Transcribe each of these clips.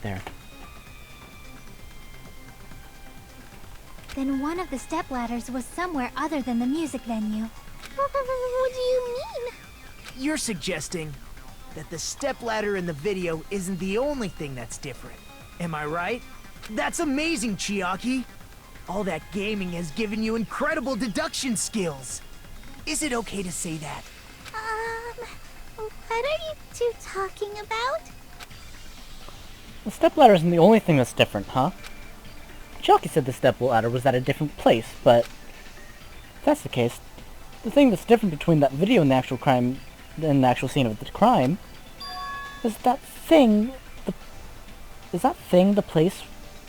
There. Then one of the stepladders was somewhere other than the music venue. What do you mean? You're suggesting that the stepladder in the video isn't the only thing that's different. Am I right? That's amazing, Chiaki! All that gaming has given you incredible deduction skills. Is it okay to say that? What are you two talking about? The stepladder isn't the only thing that's different, huh? Chiaki said the stepladder was at a different place, but if that's the case, the thing that's different between that video and the actual crime, and the actual scene of the crime, is that thing, is that thing the place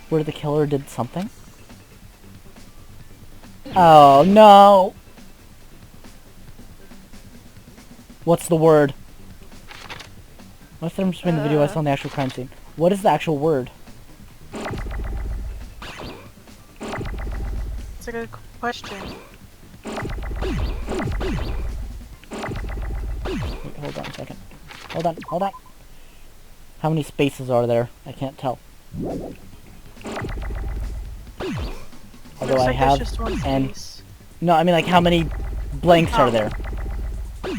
where the killer did something? Oh no! What's the word? What's the difference between the video I saw and the actual crime scene? What is the actual word? It's a good question. Wait, hold on a second. Hold on. How many spaces are there? I can't tell. Although Looks I like have there's just one and space. no, I mean like how many blanks are there?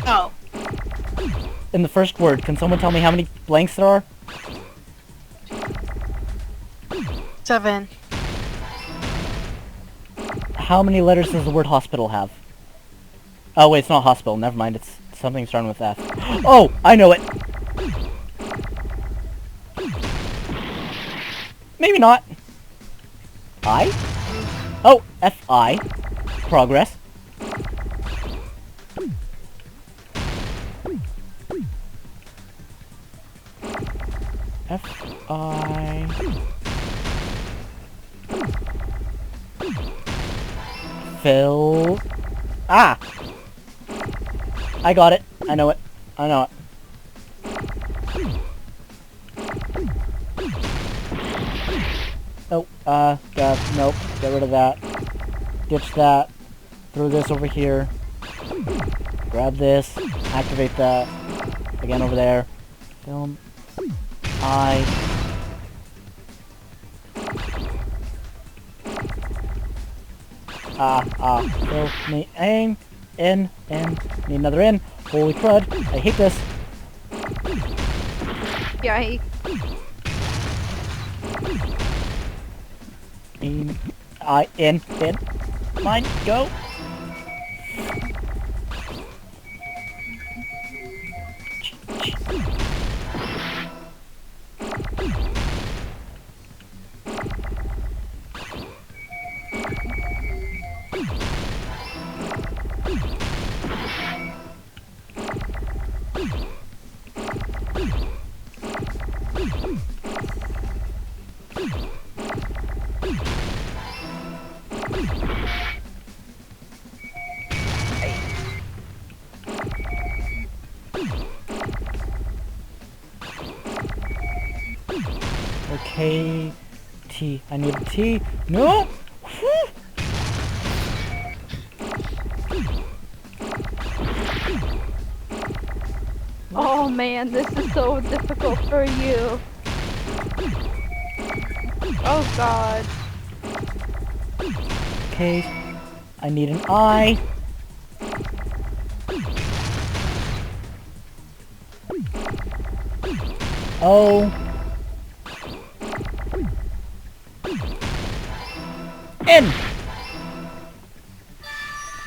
Oh. In the first word, can someone tell me how many blanks there are? 7. How many letters does the word hospital have? Oh wait, it's not hospital, never mind, it's something starting with F. Oh! I know it! Maybe not. I? Oh, F-I. Progress. F-I... Fill... Ah! I got it. I know it. Oh, nope. Get rid of that. Ditch that. Throw this over here. Grab this. Activate that. Again over there. Film. Fill me in. Need another in. Holy crud. I hate this. Yikes. In. Mine. Go. Okay, T. I need a T. No! Oh man, this is so difficult for you. Oh god. Okay, I need an I. O. N.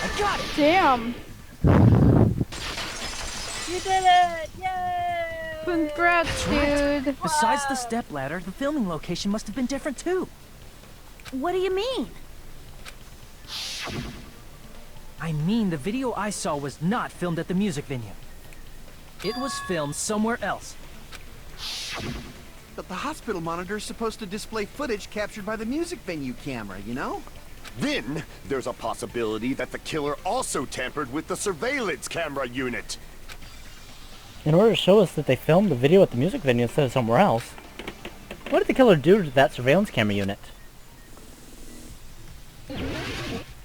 I got it! Damn. You did it! Yay! Congrats, dude. Besides the stepladder, the filming location must have been different too. What do you mean? I mean, the video I saw was not filmed at the music venue. It was filmed somewhere else. But the hospital monitor is supposed to display footage captured by the music venue camera, you know? Then, there's a possibility that the killer also tampered with the surveillance camera unit. In order to show us that they filmed the video at the music venue instead of somewhere else, what did the killer do to that surveillance camera unit?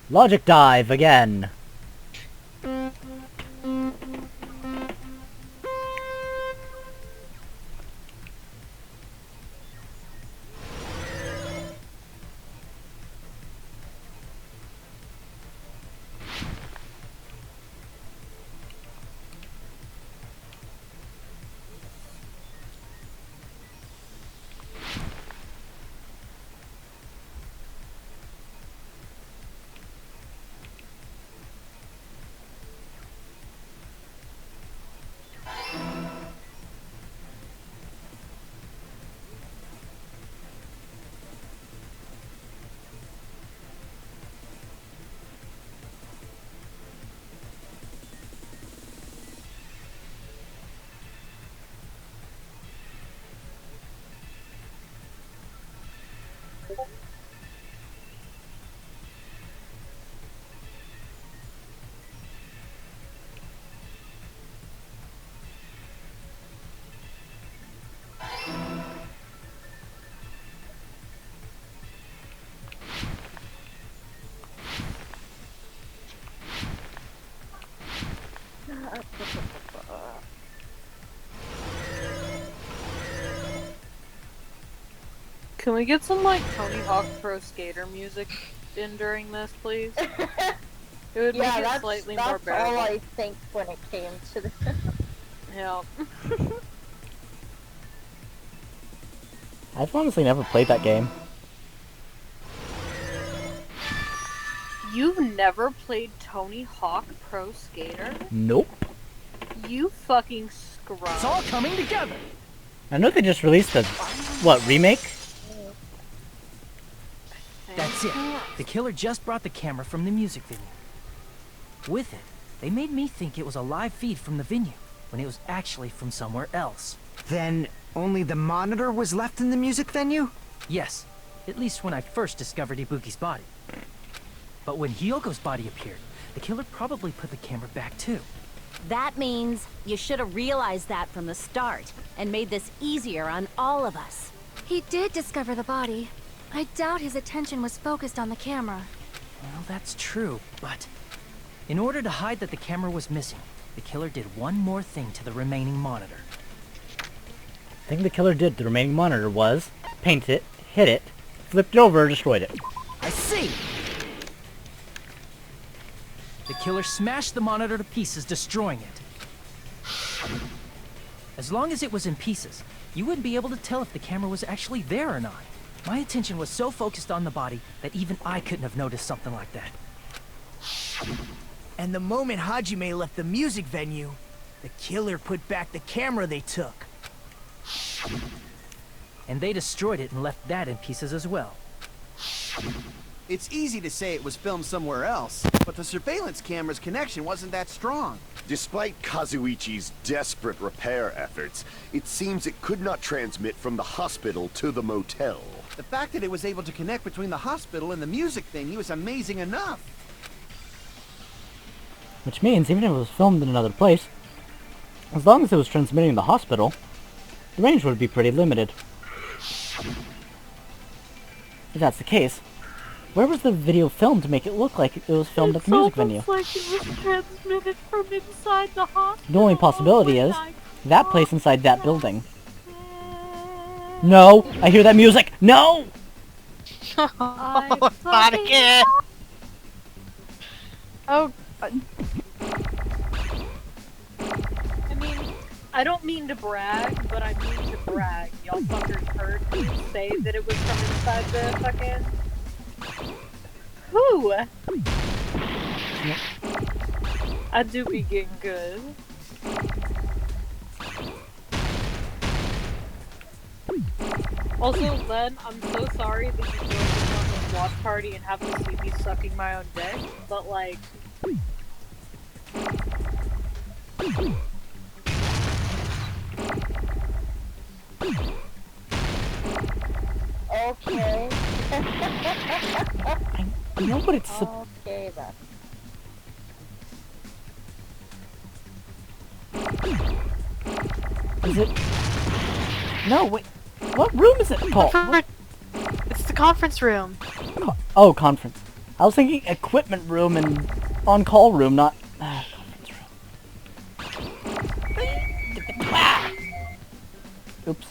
Logic dive again. Can we get some like Tony Hawk Pro Skater music in during this, please? It would make it slightly more bearable. That's all I think when it came to the... Yeah. I've honestly never played that game. You've never played Tony Hawk Pro Skater? Nope. You fucking scrub. It's all coming together. I know they just released a, what, remake? That's it. The killer just brought the camera from the music venue. With it, they made me think it was a live feed from the venue, when it was actually from somewhere else. Then only the monitor was left in the music venue? Yes, at least when I first discovered Ibuki's body. But when Hyogo's body appeared, the killer probably put the camera back too. That means you should have realized that from the start, and made this easier on all of us. He did discover the body. I doubt his attention was focused on the camera. Well, that's true, but... in order to hide that the camera was missing, the killer did one more thing to the remaining monitor. The thing the killer did to the remaining monitor was paint it, hit it, flipped it over, destroyed it. I see! The killer smashed the monitor to pieces, destroying it. As long as it was in pieces, you wouldn't be able to tell if the camera was actually there or not. My attention was so focused on the body that even I couldn't have noticed something like that. And the moment Hajime left the music venue, the killer put back the camera they took. And they destroyed it and left that in pieces as well. It's easy to say it was filmed somewhere else, but the surveillance camera's connection wasn't that strong. Despite Kazuichi's desperate repair efforts, it seems it could not transmit from the hospital to the motel. The fact that it was able to connect between the hospital and the music venue is amazing enough. Which means, even if it was filmed in another place, as long as it was transmitting in the hospital, the range would be pretty limited. If that's the case, where was the video filmed to make it look like it was filmed at the music venue? Like it was transmitted from inside the hospital. The only possibility is that place inside that building. No! I hear that music! No! Oh, not again! Oh, I mean, I don't mean to brag, but I mean to brag. Y'all fuckers heard me say that it was from inside the fucking... Who? I do be getting good. Also, Len, I'm so sorry that you joined us on this watch party and have to see me sucking my own dick, but like... Okay. I know what it's... Okay, then. Is it... No, wait. What room is it called? It's the conference room. Oh, conference. I was thinking equipment room and on-call room, not... conference room. Oops.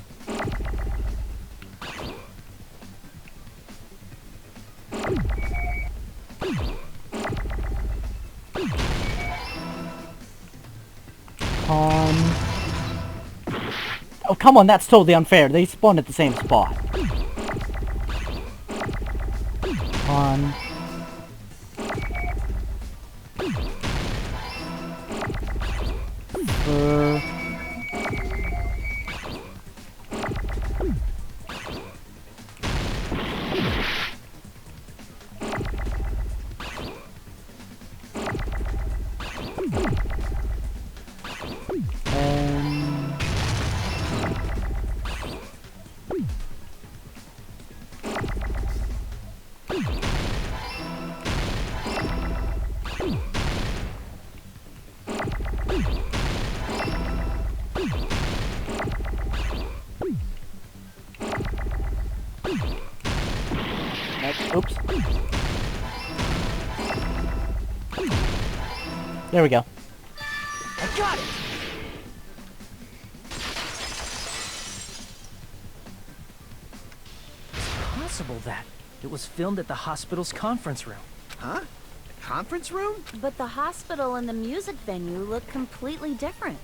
Oh, come on, that's totally unfair. They spawned at the same spot. On. Oops. There we go. I got it! It's possible that it was filmed at the hospital's conference room. Huh? The conference room? But the hospital and the music venue look completely different.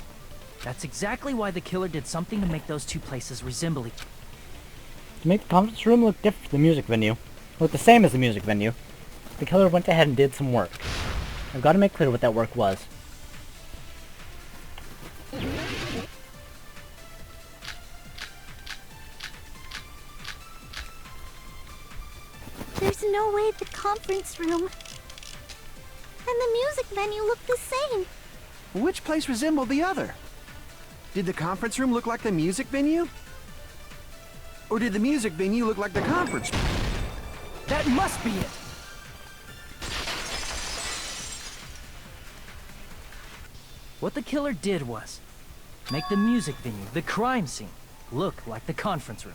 That's exactly why the killer did something to make those two places resemble each other. To make the conference room look different from the music venue, look the same as the music venue, the killer went ahead and did some work. I've got to make clear what that work was. There's no way the conference room and the music venue look the same. Which place resembled the other? Did the conference room look like the music venue? Or did the music venue look like the conference room? That must be it! What the killer did was make the music venue, the crime scene, look like the conference room.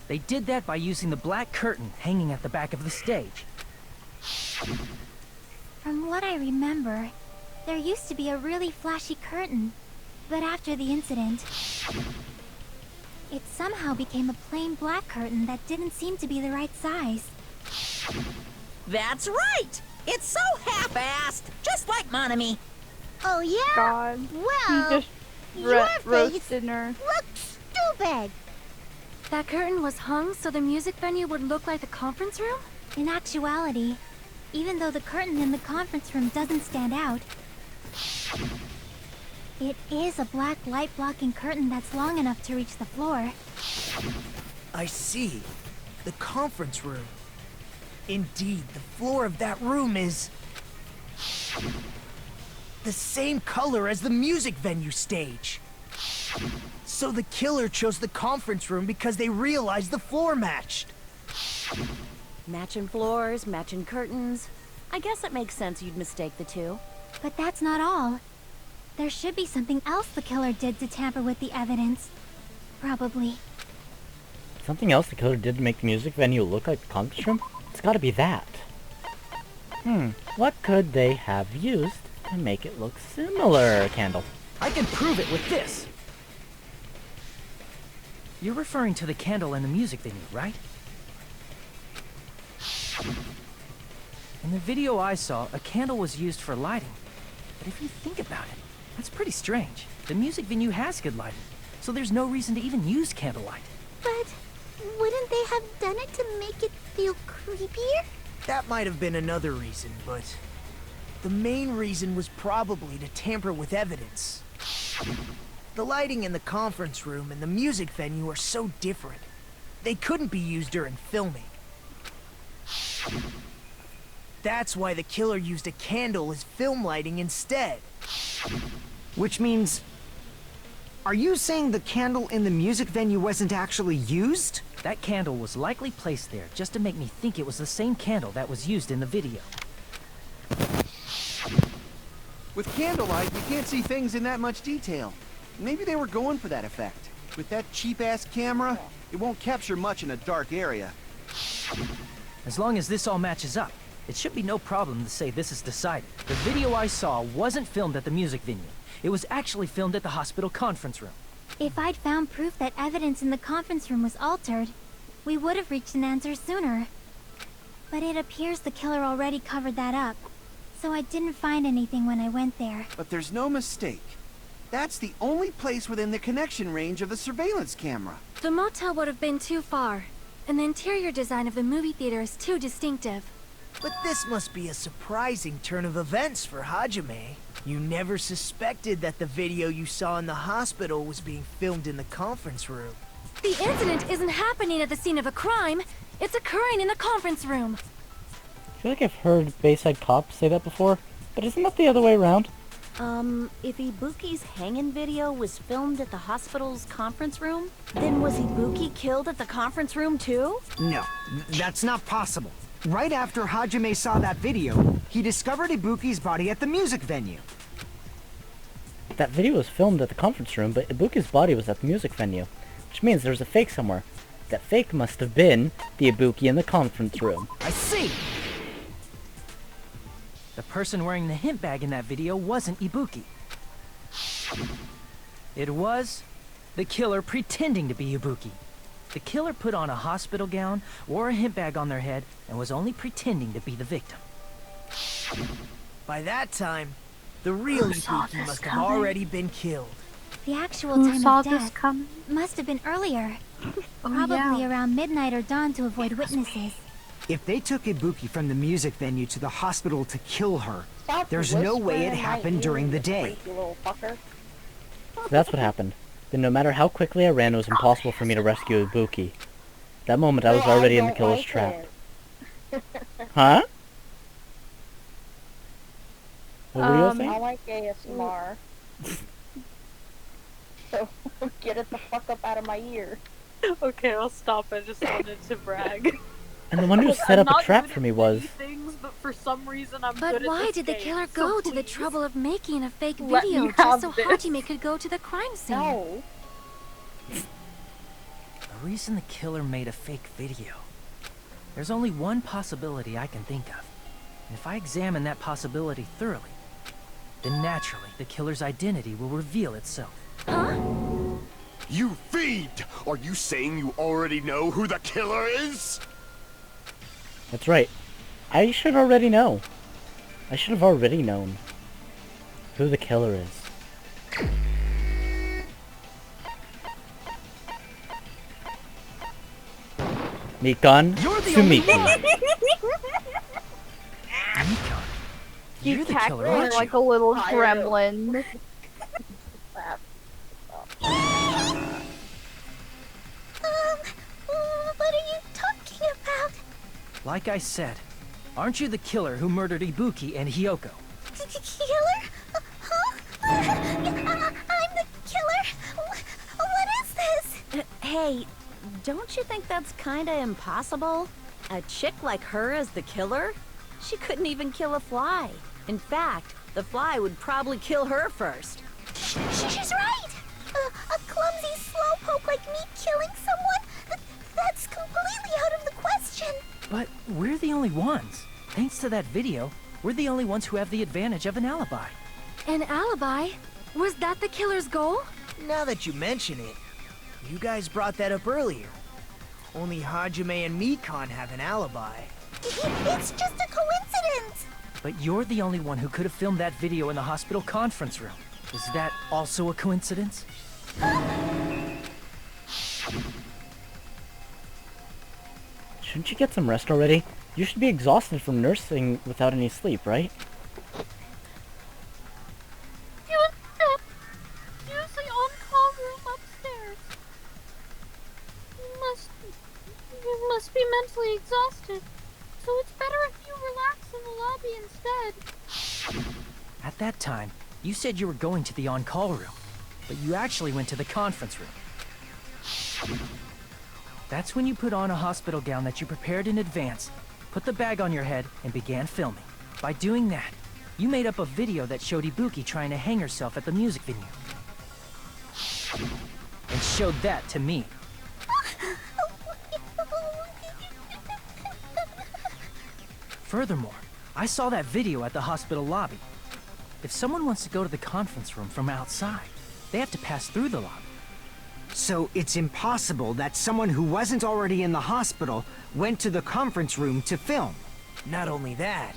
They did that by using the black curtain hanging at the back of the stage. From what I remember, there used to be a really flashy curtain. But after the incident, it somehow became a plain black curtain that didn't seem to be the right size. That's right! It's so half-assed, just like Monami. Oh yeah? God. Well, He just your face roasted her. looks stupid! That curtain was hung so the music venue would look like the conference room? In actuality, even though the curtain in the conference room doesn't stand out, it is a black light-blocking curtain that's long enough to reach the floor. I see. The conference room. Indeed, the floor of that room is the same color as the music venue stage. So the killer chose the conference room because they realized the floor matched. Matching floors, matching curtains. I guess it makes sense you'd mistake the two. But that's not all. There should be something else the killer did to tamper with the evidence. Probably. Something else the killer did to make the music venue look like the conference room? It's gotta be that. What could they have used to make it look similar, Candle? I can prove it with this. You're referring to the candle in the music venue, right? In the video I saw, a candle was used for lighting. But if you think about it, that's pretty strange. The music venue has good lighting, so there's no reason to even use candlelight. But wouldn't they have done it to make it feel creepier? That might have been another reason, but the main reason was probably to tamper with evidence. The lighting in the conference room and the music venue are so different. They couldn't be used during filming. That's why the killer used a candle as film lighting instead. Which means... Are you saying the candle in the music venue wasn't actually used? That candle was likely placed there just to make me think it was the same candle that was used in the video. With candlelight, you can't see things in that much detail. Maybe they were going for that effect. With that cheap-ass camera, it won't capture much in a dark area. As long as this all matches up, it should be no problem to say this is decided. The video I saw wasn't filmed at the music venue. It was actually filmed at the hospital conference room. If I'd found proof that evidence in the conference room was altered, we would have reached an answer sooner. But it appears the killer already covered that up, so I didn't find anything when I went there. But there's no mistake. That's the only place within the connection range of the surveillance camera. The motel would have been too far, and the interior design of the movie theater is too distinctive. But this must be a surprising turn of events for Hajime. You never suspected that the video you saw in the hospital was being filmed in the conference room. The incident isn't happening at the scene of a crime. It's occurring in the conference room. I feel like I've heard Bayside Cop say that before, but isn't that the other way around? If Ibuki's hanging video was filmed at the hospital's conference room, then was Ibuki killed at the conference room too? No, that's not possible. Right after Hajime saw that video, he discovered Ibuki's body at the music venue. That video was filmed at the conference room, but Ibuki's body was at the music venue, which means there's a fake somewhere. That fake must have been the Ibuki in the conference room. I see! The person wearing the hint bag in that video wasn't Ibuki. It was the killer pretending to be Ibuki. The killer put on a hospital gown, wore a hemp bag on their head, and was only pretending to be the victim. By that time, the real Ibuki must have already been killed. The actual Who time saw of this death coming? must have been earlier. Oh, Probably yeah. around midnight or dawn to avoid witnesses. If they took Ibuki from the music venue to the hospital to kill her, Stop there's no way whispering it in my happened ear, during the you day. freaky little fucker. So that's what happened. Then no matter how quickly I ran, it was impossible for me to rescue Ibuki. That moment, I was Well, already in the don't killer's like trap. it. Huh? What were you I saying? like ASMR. So get it the fuck up out of my ear. Okay, I'll stop. I just wanted to brag. And the one who set up a trap for me was... Things, but for some reason I'm But good at why this did the game, killer so go to the please. trouble of making a fake Let video me just have so this. Hajime could go to the crime scene? No. The reason the killer made a fake video. There's only one possibility I can think of. And if I examine that possibility thoroughly, then naturally the killer's identity will reveal itself. Huh? You fiend! Are you saying you already know who the killer is? That's right. I should already know. I should have already known who the killer is. Mikan Sumiki. Nikon, You you're the killer, cackling aren't like you? a little I gremlin. What are you talking about? Like I said, aren't you the killer who murdered Ibuki and Hyoko? Killer? Huh? I'm the killer? What is this? Hey, don't you think that's kinda impossible? A chick like her as the killer? She couldn't even kill a fly. In fact, the fly would probably kill her first. She's right! A clumsy slowpoke like me killing someone? That's completely out of the question! But we're the only ones. Thanks to that video, we're the only ones who have the advantage of an alibi. An alibi? Was that the killer's goal? Now that you mention it, you guys brought that up earlier. Only Hajime and Mikan have an alibi. It's just a coincidence! But you're the only one who could have filmed that video in the hospital conference room. Is that also a coincidence? Shouldn't you get some rest already? You should be exhausted from nursing without any sleep, right? Use the on-call room upstairs. You must be mentally exhausted. So it's better if you relax in the lobby instead. At that time, you said you were going to the on-call room, but you actually went to the conference room. That's when you put on a hospital gown that you prepared in advance, put the bag on your head, and began filming. By doing that, you made up a video that showed Ibuki trying to hang herself at the music venue. And showed that to me. Furthermore, I saw that video at the hospital lobby. If someone wants to go to the conference room from outside, they have to pass through the lobby. So it's impossible that someone who wasn't already in the hospital went to the conference room to film. Not only that,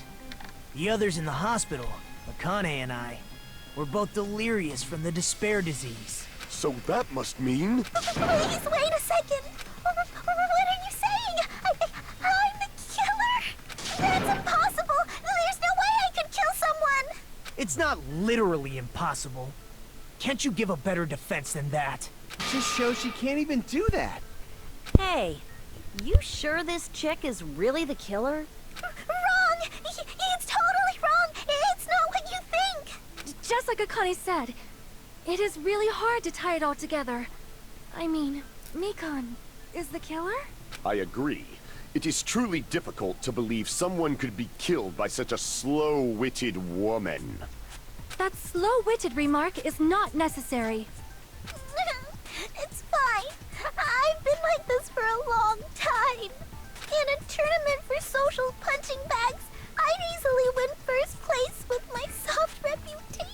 the others in the hospital, Akane and I, were both delirious from the despair disease. So that must mean... Please, wait a second! What are you saying? I'm the killer? That's impossible! There's no way I could kill someone! It's not literally impossible. Can't you give a better defense than that? Just shows she can't even do that. Hey, you sure this chick is really the killer? Wrong! It's totally wrong! It's not what you think! Just like Akane said, it is really hard to tie it all together. I mean, Mikan is the killer? I agree. It is truly difficult to believe someone could be killed by such a slow-witted woman. That slow-witted remark is not necessary. It's fine. I've been like this for a long time. In a tournament for social punching bags, I'd easily win first place with my soft reputation.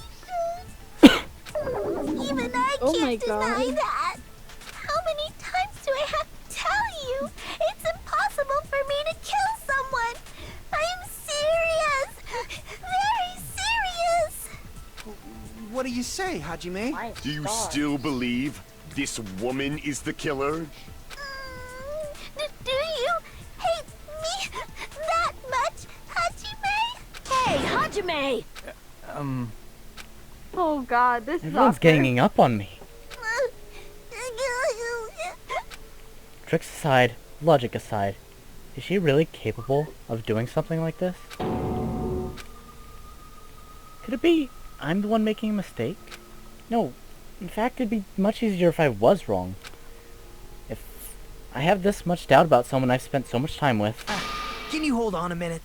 my deny god. that. How many times do I have to tell you? It's impossible for me to kill someone. I am serious. Very serious. What do you say, Hajime? My Do you stars. still believe this woman is the killer? Do you hate me that much, Hajime? Hey, Hajime! Oh god, this is Everyone's awkward. ganging up on me. Tricks aside, logic aside, is she really capable of doing something like this? Could it be I'm the one making a mistake? No, in fact it'd be much easier if I was wrong. If I have this much doubt about someone I've spent so much time with. Can you hold on a minute?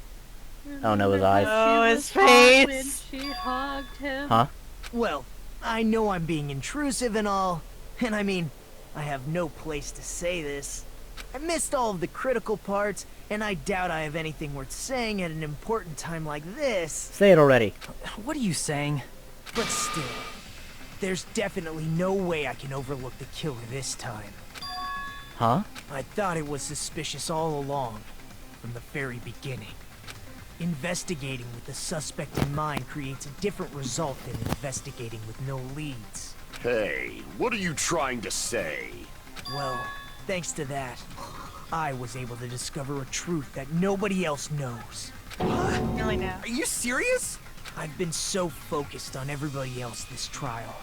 Oh no, his eyes. Oh, his face. When she hugged him. Huh? Well, I know I'm being intrusive and all, and I mean, I have no place to say this. I missed all of the critical parts, and I doubt I have anything worth saying at an important time like this. Say it already. What are you saying? But still, there's definitely no way I can overlook the killer this time. Huh? I thought it was suspicious all along, from the very beginning. Investigating with the suspect in mind creates a different result than investigating with no leads. Hey, what are you trying to say? Well, thanks to that, I was able to discover a truth that nobody else knows. Really now. Are you serious? I've been so focused on everybody else this trial.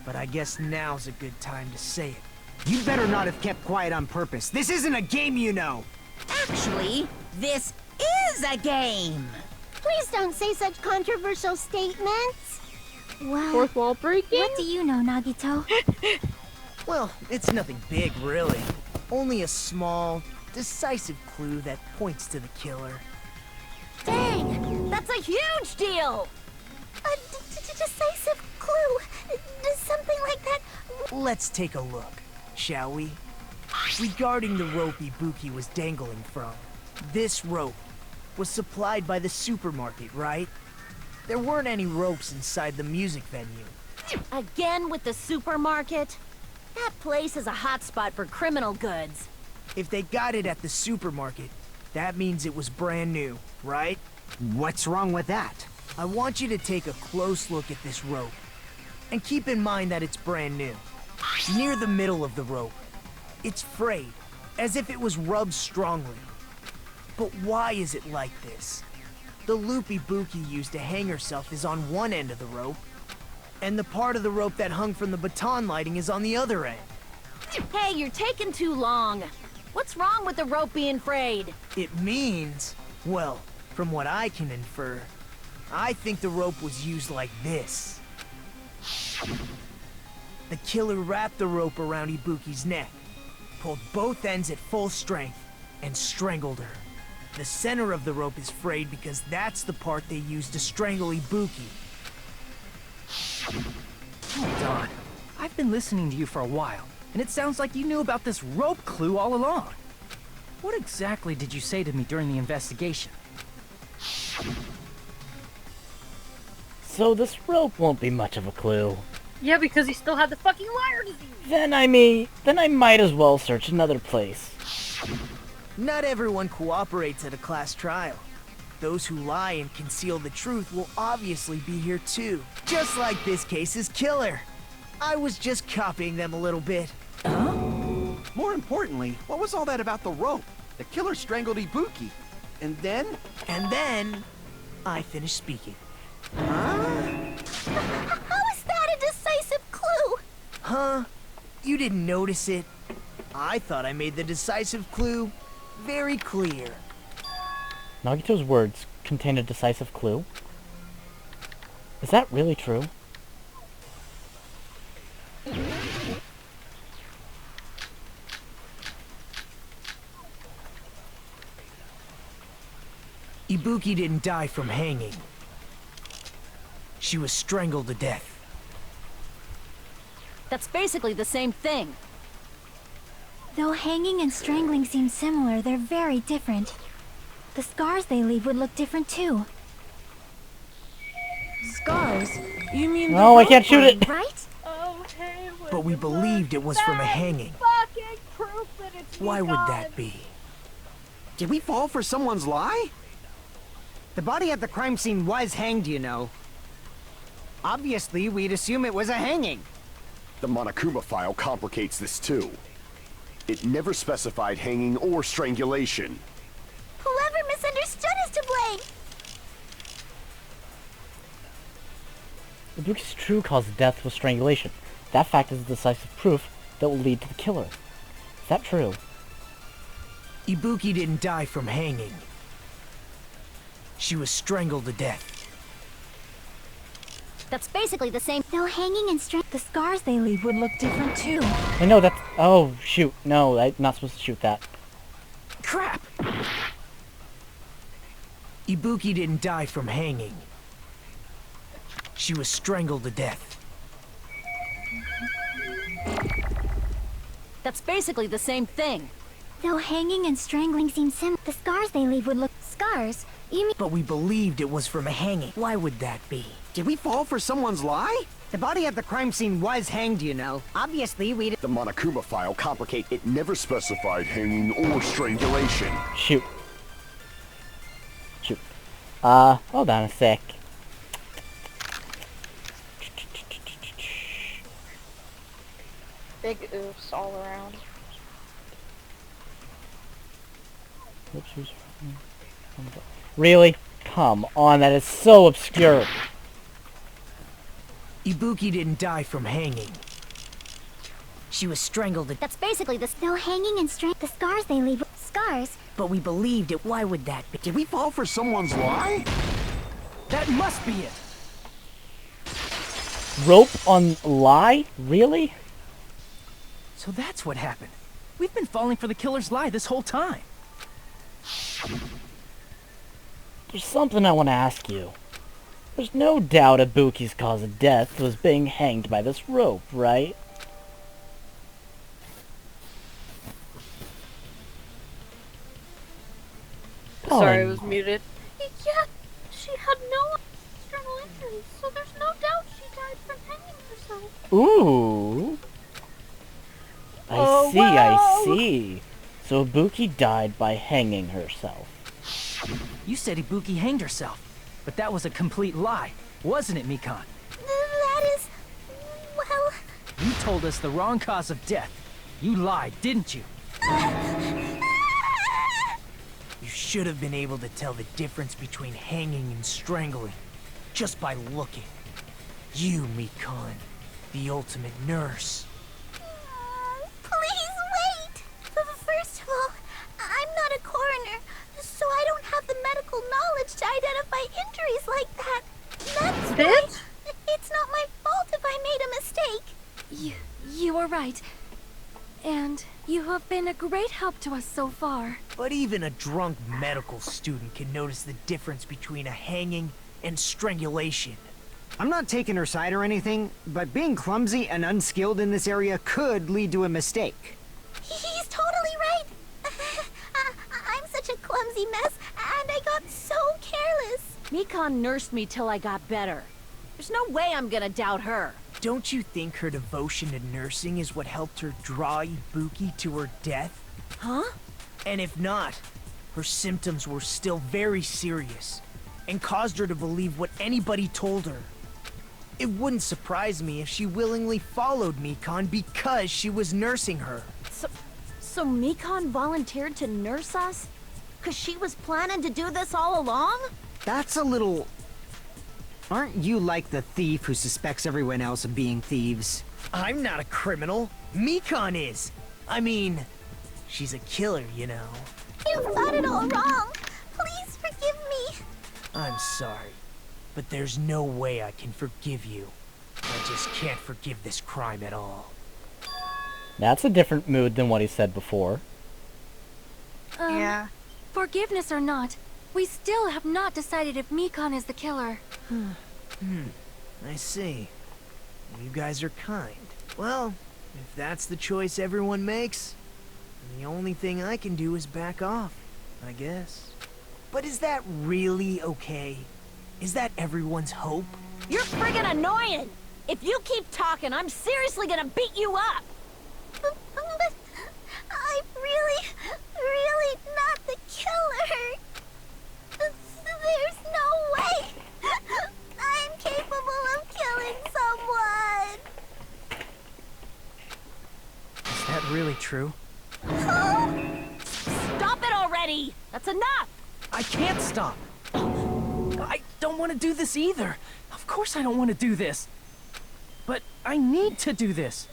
But I guess now's a good time to say it. You better not have kept quiet on purpose. This isn't a game, you know. Actually, this is a game! Please don't say such controversial statements. Well, Fourth wall breaking? what do you know, Nagito? Well, it's nothing big, really. Only a small, decisive clue that points to the killer. Dang! That's a huge deal! A decisive clue. Does something like that... Let's take a look, shall we? Regarding the rope Ibuki was dangling from, this rope was supplied by the supermarket, right? There weren't any ropes inside the music venue. Again with the supermarket? That place is a hotspot for criminal goods. If they got it at the supermarket, that means it was brand new, right? What's wrong with that? I want you to take a close look at this rope. And keep in mind that it's brand new. Near the middle of the rope, it's frayed, as if it was rubbed strongly. But why is it like this? The loop Ibuki used to hang herself is on one end of the rope, and the part of the rope that hung from the baton lighting is on the other end. Hey, you're taking too long. What's wrong with the rope being frayed? It means, well, from what I can infer, I think the rope was used like this. The killer wrapped the rope around Ibuki's neck, pulled both ends at full strength, and strangled her. The center of the rope is frayed because that's the part they used to strangle Ibuki. Hold on. I've been listening to you for a while, and it sounds like you knew about this rope clue all along. What exactly did you say to me during the investigation? So this rope won't be much of a clue. Yeah, because he still had the fucking liar disease. Then I might as well search another place. Not everyone cooperates at a class trial. Those who lie and conceal the truth will obviously be here too. Just like this case's killer. I was just copying them a little bit. More importantly, what was all that about the rope? The killer strangled Ibuki. And then? And then, I finished speaking. How is that a decisive clue? Huh? You didn't notice it? I thought I made the decisive clue very clear. Nagito's words contain a decisive clue? Is that really true? Ibuki didn't die from hanging. She was strangled to death. That's basically the same thing. Though hanging and strangling seem similar, they're very different. The scars they leave would look different too. Scars? You mean No, I can't shoot it! Right? Oh, okay with But we it, believed it was from a that's hanging. fucking proof that it's Why would Mikon. that be? Did we fall for someone's lie? The body at the crime scene was hanged, you know. Obviously, we'd assume it was a hanging. The Monokuma file complicates this too. It never specified hanging or strangulation. Whoever misunderstood is to blame. Ibuki's true cause of death was strangulation. That fact is decisive proof that will lead to the killer. Is that true? Ibuki didn't die from hanging. She was strangled to death. That's basically the same. No hanging and the scars they leave would look different too. I know that's... Oh, shoot. No, I'm not supposed to shoot that. Crap! Ibuki didn't die from hanging. She was strangled to death. That's basically the same thing. Though hanging and strangling seem the scars they leave would look... Scars? You mean... But we believed it was from a hanging. Why would that be? Did we fall for someone's lie? The body at the crime scene was hanged, you know. Obviously, we'd... The Monokuma file complicate. It never specified hanging or strangulation. Shoot. Shoot. Hold on a sec. Big oofs all around. Really? Come on, that is so obscure. Ibuki didn't die from hanging. She was strangled to... That's basically the... No hanging and the scars they leave... Scars? But we believed it. Why would that be? Did we fall for someone's lie? That must be it. Rope on lie? Really? So that's what happened. We've been falling for the killer's lie this whole time. There's something I want to ask you. There's no doubt Ibuki's cause of death was being hanged by this rope, right? Sorry, I Oh, was muted. Yeah, she had no external injuries, so there's no doubt she died from hanging herself. Ooh. Oh, I wow. see. So Ibuki died by hanging herself. You said Ibuki hanged herself, but that was a complete lie, wasn't it, Mikon? That is... Well... You told us the wrong cause of death. You lied, didn't you? You should have been able to tell the difference between hanging and strangling just by looking. You, Mikon, the ultimate nurse. Please wait! First of all, I'm not a coroner, so I don't have the medical knowledge to identify injuries like that. That's why it's not my fault if I made a mistake. You are right. And you have been a great help to us so far. But even a drunk medical student can notice the difference between a hanging and strangulation. I'm not taking her side or anything, but being clumsy and unskilled in this area could lead to a mistake. He's totally right. I'm such a clumsy mess, and I got so careless. Mikon nursed me till I got better. There's no way I'm gonna doubt her. Don't you think her devotion to nursing is what helped her draw Ibuki to her death? Huh? And if not, her symptoms were still very serious and caused her to believe what anybody told her. It wouldn't surprise me if she willingly followed Mikon because she was nursing her. So Mikon volunteered to nurse us? 'Cause she was planning to do this all along? That's a little... Aren't you like the thief who suspects everyone else of being thieves? I'm not a criminal. Mikon is. I mean, she's a killer, you know. You've got it all wrong. Please forgive me. I'm sorry, but there's no way I can forgive you. I just can't forgive this crime at all. That's a different mood than what he said before. Yeah. Forgiveness or not, we still have not decided if Mikon is the killer. I see. You guys are kind. Well, if that's the choice everyone makes, the only thing I can do is back off, I guess. But is that really okay? Is that everyone's hope? You're friggin' annoying! If you keep talking, I'm seriously gonna beat you up! But I'm really, really not the killer. There's no way I'm capable of killing someone. Is that really true? Stop it already! That's enough! I can't stop! I don't want to do this either. Of course I don't want to do this. But I need to do this.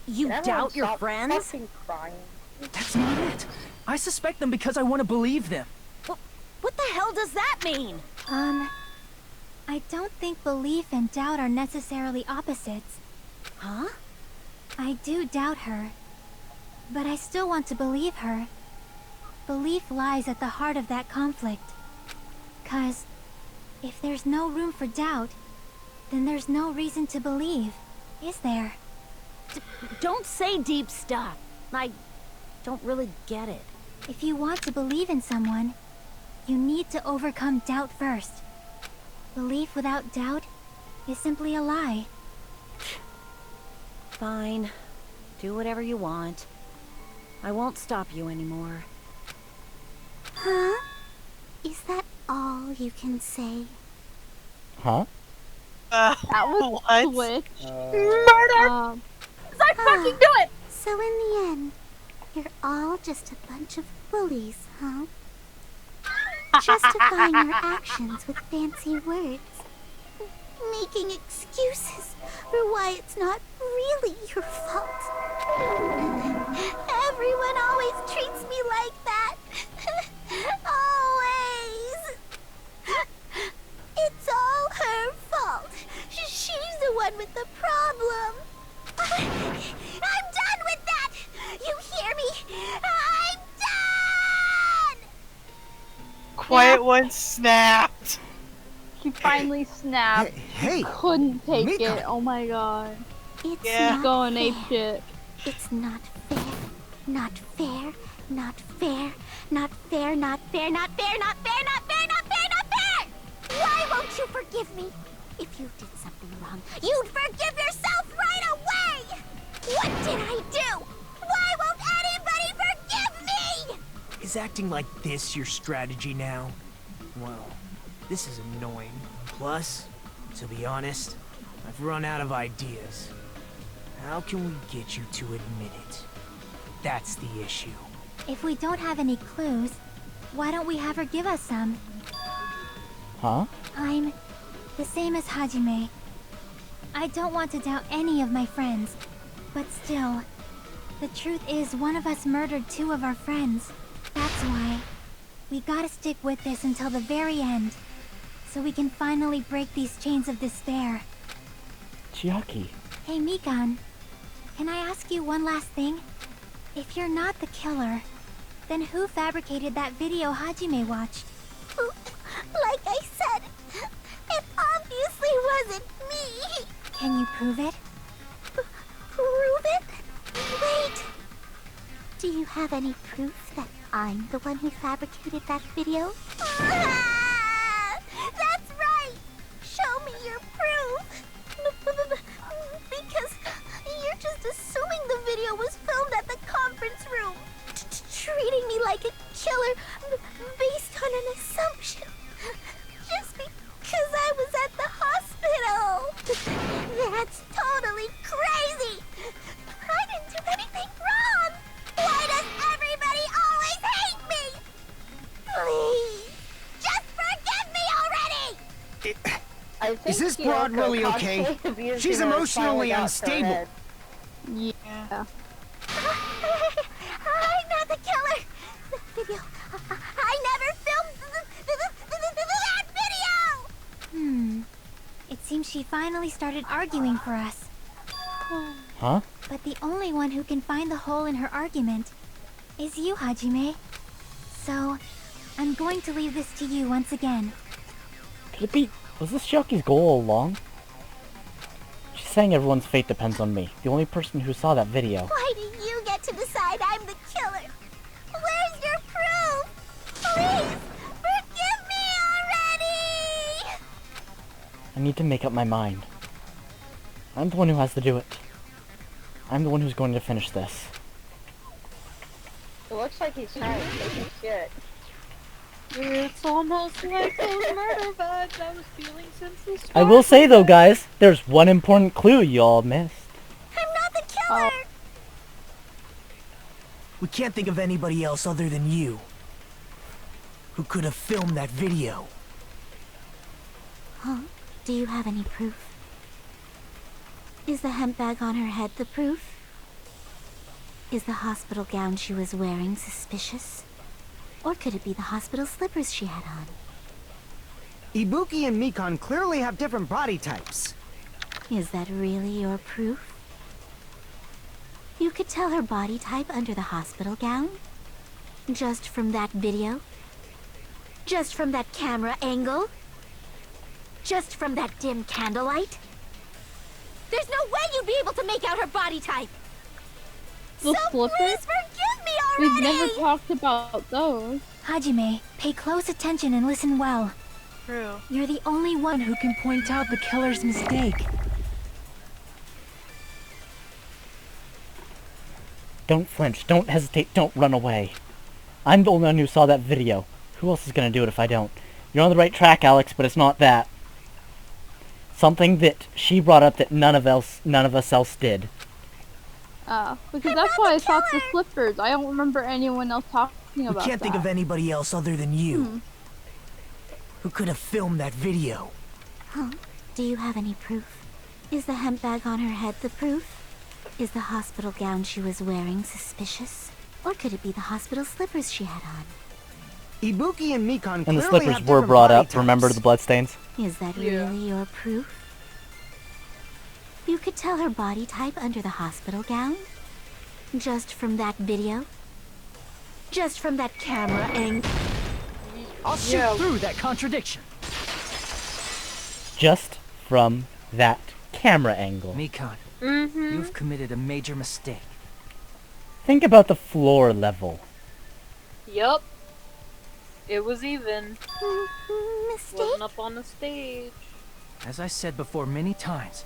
You doubt your friends? Fucking crying. That's not it. I suspect them because I want to believe them. What the hell does that mean? I don't think belief and doubt are necessarily opposites. Huh? I do doubt her, but I still want to believe her. Belief lies at the heart of that conflict. 'Cause if there's no room for doubt, then there's no reason to believe, is there? Don't say deep stuff. I don't really get it. If you want to believe in someone, you need to overcome doubt first. Belief without doubt is simply a lie. Fine. Do whatever you want. I won't stop you anymore. Huh? Is that all you can say? Huh? That was what? Switch. Murder! I fucking do it! So in the end, you're all just a bunch of bullies, huh? Justifying your actions with fancy words. Making excuses for why it's not really your fault. Everyone always treats me like that. Always. It's all her fault. She's the one with the problem. I'm done with that! You hear me? I'm done! Quiet one snapped. She finally snapped. Hey, Couldn't take Mika. it. Oh my god. It's Yeah. not Going fair. apeshit. It's not fair. Not fair. Not fair. Not fair. Not fair. Not fair. Not fair. Not fair. Not fair. Not fair! Why won't you forgive me? If you did something wrong, you'd forgive yourself right away! What did I do? Why won't anybody forgive me? Is acting like this your strategy now? Well, this is annoying. Plus, to be honest, I've run out of ideas. How can we get you to admit it? That's the issue. If we don't have any clues, why don't we have her give us some? Huh? I'm the same as Hajime. I don't want to doubt any of my friends, but still, the truth is one of us murdered two of our friends. That's why we gotta stick with this until the very end, so we can finally break these chains of despair. Chiaki. Hey Mikan, can I ask you one last thing? If you're not the killer, then who fabricated that video Hajime watched? Like I said, it obviously wasn't me! Can you prove it? Prove it? Wait! Do you have any proof that I'm the one who fabricated that video? That's right! Show me your proof! Because you're just assuming the video was filmed at the conference room. Treating me like a killer based on an assumption. Just because I was at the hospital. That's totally crazy. I didn't do anything wrong. Why does everybody always hate me? Please, just forgive me already. I think Is this Kyoko broad really okay? constantly abusing She's her emotionally spinal unstable. head. Yeah. I'm not the killer. The video. I never filmed that video. It seems she finally started arguing for us. Huh? But the only one who can find the hole in her argument is you, Hajime. So, I'm going to leave this to you once again. Could it be... Was this Chiaki's goal all along? She's saying everyone's fate depends on me, the only person who saw that video. Why do you get to decide I'm the killer? Where's your proof? Please, forgive me already! I need to make up my mind. I'm the one who has to do it. I'm the one who's going to finish this. It looks like he's trying to take his shit. It's almost like those murder vibes I was feeling since the start. I will say though, guys, there's one important clue y'all missed. I'm not the killer! We can't think of anybody else other than you who could have filmed that video. Huh? Do you have any proof? Is the hemp bag on her head the proof? Is the hospital gown she was wearing suspicious? Or could it be the hospital slippers she had on? Ibuki and Mikan clearly have different body types. Is that really your proof? You could tell her body type under the hospital gown? Just from that video? Just from that camera angle? Just from that dim candlelight? There's no way you'd be able to make out her body type! The Please slippers? forgive me already! We've never talked about those. Hajime, pay close attention and listen well. True. You're the only one who can point out the killer's mistake. Don't flinch, don't hesitate, don't run away. I'm the only one who saw that video. Who else is gonna do it if I don't? You're on the right track, Alex, but it's not that. Something that she brought up that none of us else did. Because that's why I thought the slippers. I don't remember anyone else talking We about can't think of anybody else other than you who could have filmed that video. Huh? Do you have any proof? Is the hemp bag on her head the proof? Is the hospital gown she was wearing suspicious? Or could it be the hospital slippers she had on? Ibuki and Mikan And the clearly slippers have were different brought body up, types. remember the bloodstains? Is that really your proof? You could tell her body type under the hospital gown? Just from that video? Just from that camera angle? I'll shoot through that contradiction. Just from that camera angle. Mikan, you've committed a major mistake. Think about the floor level. Yup. It was even. Mistake? Wasn't up on the stage. As I said before many times,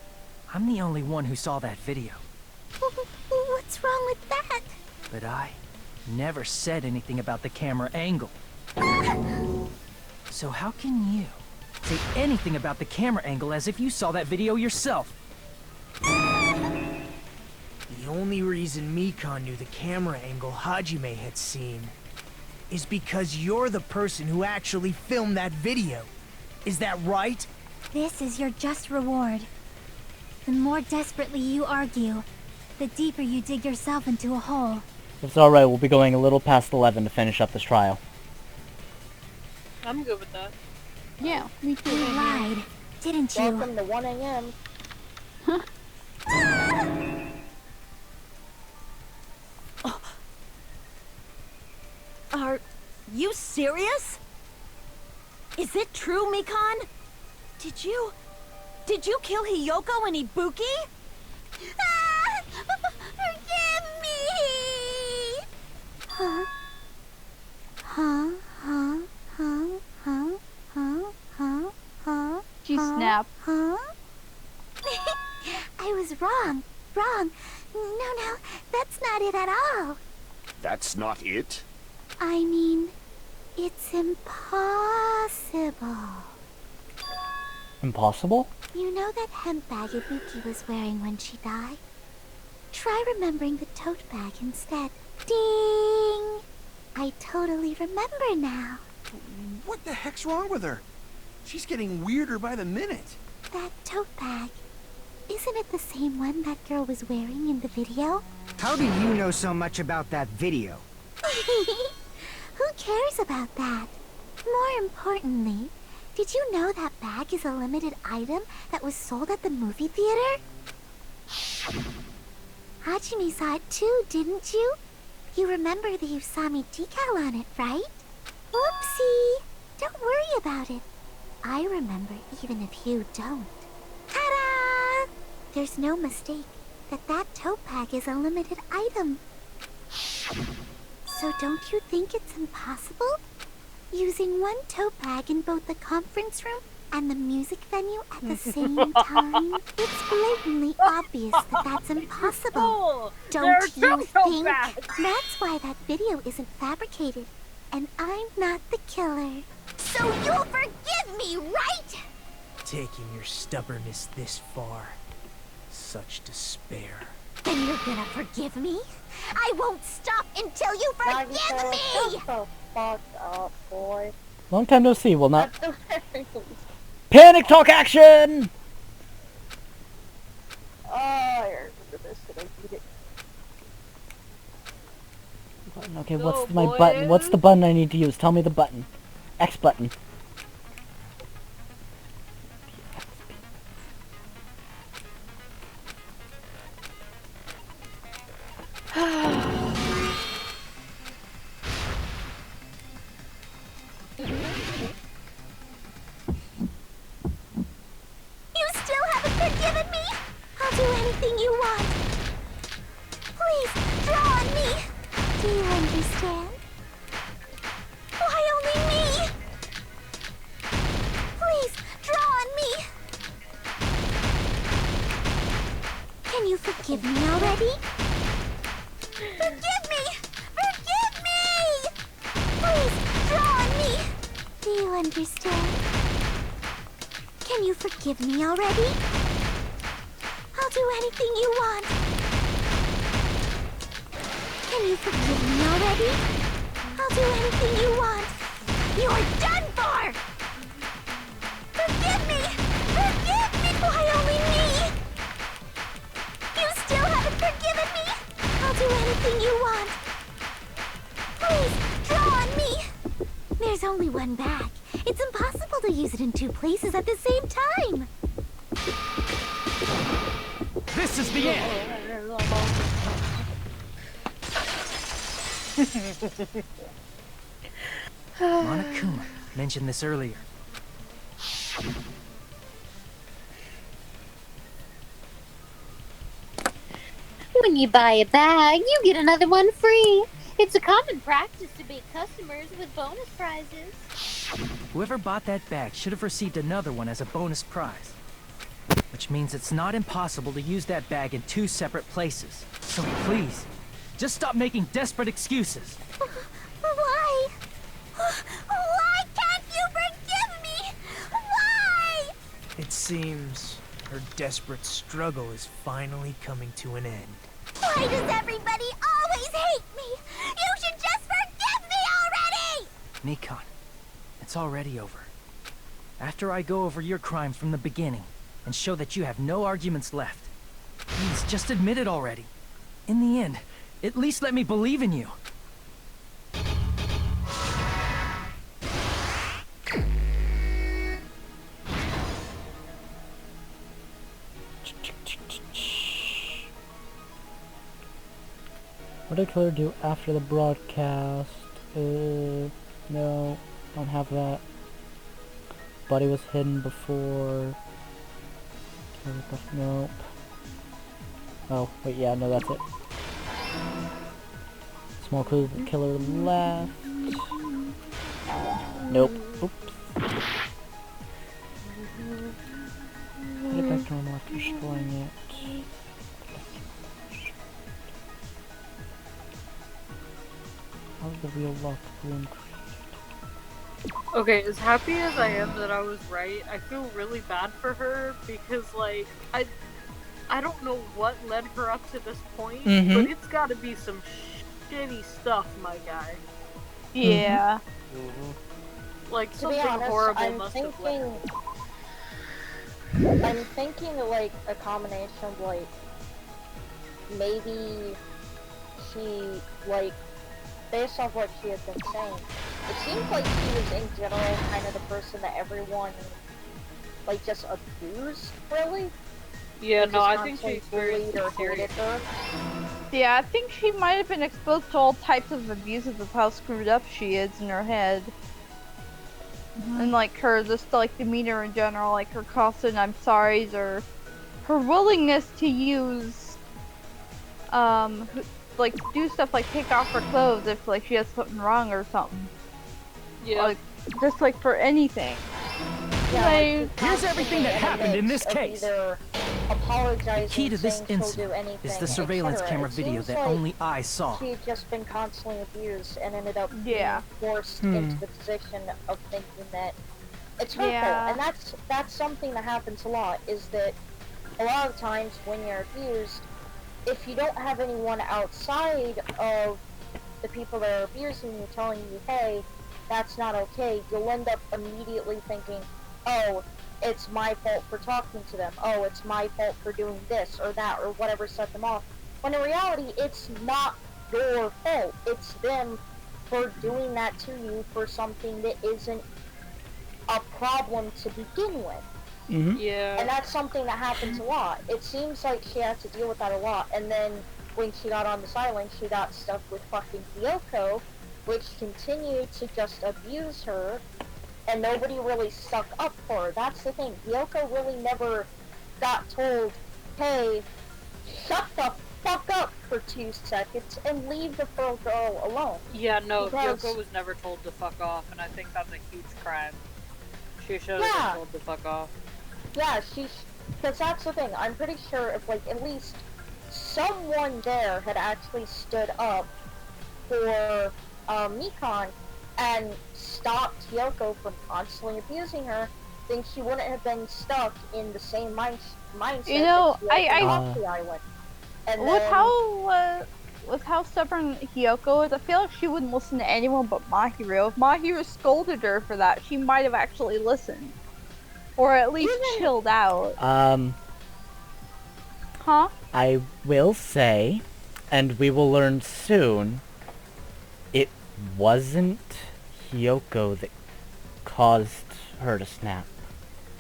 I'm the only one who saw that video. What's wrong with that? But I never said anything about the camera angle. So how can you say anything about the camera angle as if you saw that video yourself? The only reason Mikan knew the camera angle Hajime had seen is because you're the person who actually filmed that video. Is that right? This is your just reward. The more desperately you argue, the deeper you dig yourself into a hole. It's alright, we'll be going a little past 11 to finish up this trial. I'm good with that. Yeah, me too. You lied, didn't you? Welcome to 1 a.m. Are you serious? Is it true, Mikan? Did you kill Hiyoko and Ibuki? Forgive me! Huh? Huh? Huh? Huh? Huh? Huh? Huh? Huh? She snapped. Huh? I was wrong. Wrong. No, that's not it at all. That's not it? I mean, it's impossible. Impossible? You know that hemp bag Ibuki was wearing when she died? Try remembering the tote bag instead. Ding! I totally remember now. What the heck's wrong with her? She's getting weirder by the minute. That tote bag. Isn't it the same one that girl was wearing in the video? How do you know so much about that video? Who cares about that? More importantly, did you know that bag is a limited item that was sold at the movie theater? Hajime saw it too, didn't you? You remember the Usami decal on it, right? Whoopsie! Don't worry about it. I remember even if you don't. Ta-da! There's no mistake that tote bag is a limited item. So don't you think it's impossible? Using one tote bag in both the conference room and the music venue at the same time? It's blatantly obvious that that's impossible. Don't you think? That's why that video isn't fabricated, and I'm not the killer. So you'll forgive me, right? Taking your stubbornness this far. Such despair. Then you're gonna forgive me? I won't stop until you forgive me! Shut the fuck up, boy. Long time no see, will not. Panic talk action! Oh, I remember this and I beat it. Okay, what's my button? What's the button I need to use? Tell me the button. X button. You still haven't forgiven me? I'll do anything you want. Please, draw on me. Do you understand? Why only me? Please, draw on me. Can you forgive me already? Forgive me! Forgive me! Please, draw on me. Do you understand? Can you forgive me already? I'll do anything you want. Can you forgive me already? I'll do anything you want. You're done for! Forgive me! Forgive me! Why only me? You still haven't forgiven me? I'll do anything you want. Please, draw on me! There's only one bag. It's impossible to use it in two places at the same time. This is the end! Monokuma mentioned this earlier. When you buy a bag, you get another one free. It's a common practice to bait customers with bonus prizes. Whoever bought that bag should have received another one as a bonus prize. Which means it's not impossible to use that bag in two separate places. So please, just stop making desperate excuses. Why? Why can't you forgive me? Why? It seems her desperate struggle is finally coming to an end. Why does everybody always hate me? You should just forgive me already! Nikon, it's already over. After I go over your crime from the beginning and show that you have no arguments left, please just admit it already. In the end, at least let me believe in you. What did Killer do after the broadcast? No, don't have that. Body was hidden before. Nope. Oh, wait, yeah, no, that's it. Small clue, the killer left. Nope. Oops. Put it back to normal after destroying it. How's the real lock room? Okay, as happy as I am that I was right, I feel really bad for her because, like, I don't know what led her up to this point, but it's gotta be some shitty stuff, my guy. Yeah. Like, To something be honest, horrible must have led. I'm thinking like a combination of like maybe she like based off what she had been saying, it seemed like she was in general kind of the person that everyone like just abused, really. Yeah, They no, just I think she constantly experienced bullied or serious. hated her. Yeah, I think she might have been exposed to all types of abuses of how screwed up she is in her head. And like her just like demeanor in general, like her constant I'm sorry's or her willingness to use like do stuff like take off her clothes if like she has something wrong or something. Yeah. Like just like for anything. Like, here's everything that happened in this case. The key to this incident is the surveillance camera video that only I saw. She had just been constantly abused and ended up being forced Hmm. into the position of thinking that it's her Yeah. fault. And that's something that happens a lot, is that a lot of times when you're abused, if you don't have anyone outside of the people that are abusing you telling you, hey, that's not okay, you'll end up immediately thinking, oh, it's my fault for talking to them, oh, it's my fault for doing this or that or whatever set them off. When in reality, it's not your fault. It's them for doing that to you for something that isn't a problem to begin with. Mm-hmm. Yeah. And that's something that happens a lot. It seems like she had to deal with that a lot, and then when she got on this island, she got stuck with fucking Kyoko, which continued to just abuse her, and nobody really stuck up for her. That's the thing. Kyoko really never got told, hey, shut the fuck up for 2 seconds and leave the poor girl alone. Yeah, no, Because- Kyoko was never told to fuck off, and I think that's a huge crime. She should have Yeah. been told to fuck off. Yeah, because that's the thing. I'm pretty sure if, like, at least someone there had actually stood up for Mikon and stopped Kyoko from constantly abusing her, then she wouldn't have been stuck in the same mindset. You know, that she I- was off the island. And with then, how stubborn Kyoko is, I feel like she wouldn't listen to anyone but Mahiro. If Mahiro scolded her for that, she might have actually listened. Or at least chilled out. Huh? I will say, and we will learn soon, it wasn't Hyoko that caused her to snap.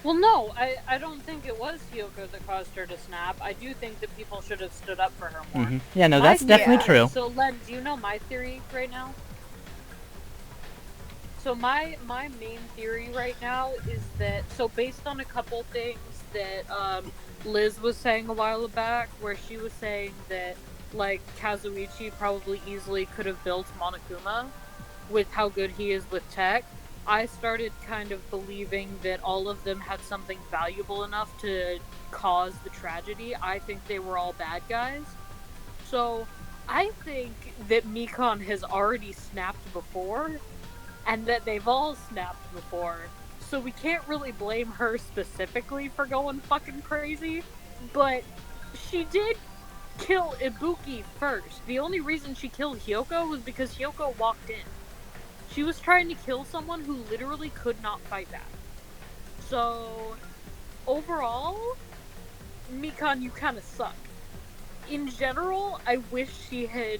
Well, no, I don't think it was Hyoko that caused her to snap. I do think that people should have stood up for her more. Mm-hmm. Yeah, no, that's definitely true. So, Len, do you know my theory right now? So my main theory right now is that, so based on a couple things that Liz was saying a while back, where she was saying that, like, Kazuichi probably easily could have built Monokuma with how good he is with tech, I started kind of believing that all of them had something valuable enough to cause the tragedy. I think they were all bad guys. So I think that Mikon has already snapped before, and that they've all snapped before. So we can't really blame her specifically for going fucking crazy, but she did kill Ibuki first. The only reason she killed Hyoko was because Hyoko walked in. She was trying to kill someone who literally could not fight back. So, overall, Mikon, you kind of suck. In general, I wish she had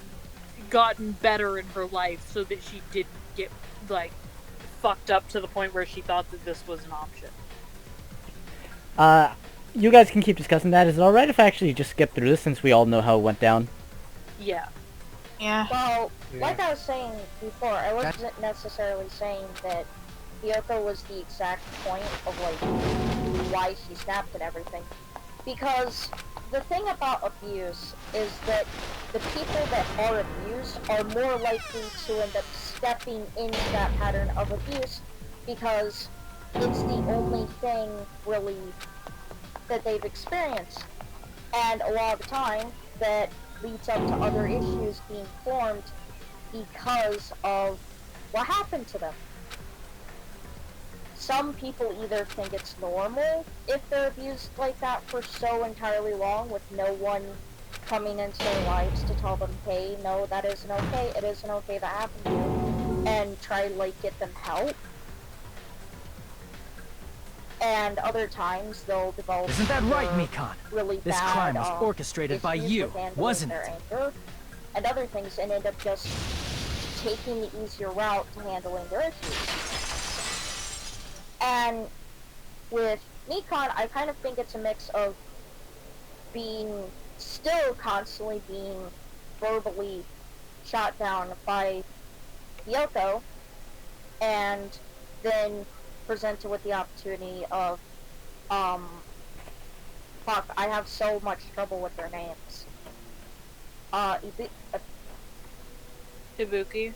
gotten better in her life so that she didn't get, like, fucked up to the point where she thought that this was an option. You guys can keep discussing that. Is it alright if I actually just skip through this since we all know how it went down? Yeah. Yeah. well, like I was saying before, I wasn't necessarily saying that Kyoko was the exact point of, like, why she snapped and everything. Because the thing about abuse is that the people that are abused are more likely to end up stepping into that pattern of abuse because it's the only thing, really, that they've experienced. And a lot of the time, that leads up to other issues being formed because of what happened to them. Some people either think it's normal if they're abused like that for so entirely long with no one coming into their lives to tell them, hey, no, that isn't okay, it isn't okay that happened to you, and try to, like, get them help. And other times they'll develop Isn't that right, Mikon? really This bad, crime was orchestrated by issues you, with handling wasn't their it? anger and other things, and end up just taking the easier route to handling their issues. And with Mikon, I kind of think it's a mix of still constantly being verbally shot down by Kyoko, and then presented with the opportunity of, fuck, I have so much trouble with their names. Ibuki?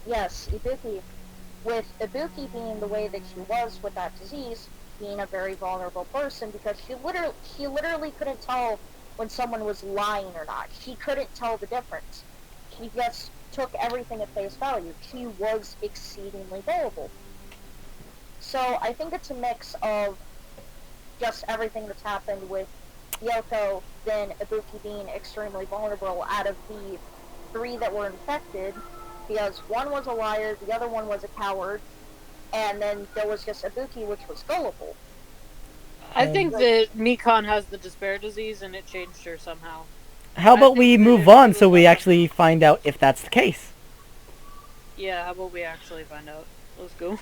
Yes, Ibuki. With Ibuki being the way that she was with that disease, being a very vulnerable person because she literally couldn't tell when someone was lying or not. She couldn't tell the difference. She just took everything at face value. She was exceedingly vulnerable. So I think it's a mix of just everything that's happened with Yoko, then Ibuki being extremely vulnerable out of the 3 that were infected, because one was a liar, the other one was a coward, and then there was just Ibuki, which was gullible. I think that Mikon has the despair disease and it changed her somehow. How about we move on so we actually find out if that's the case? Yeah, how about we actually find out? Let's go.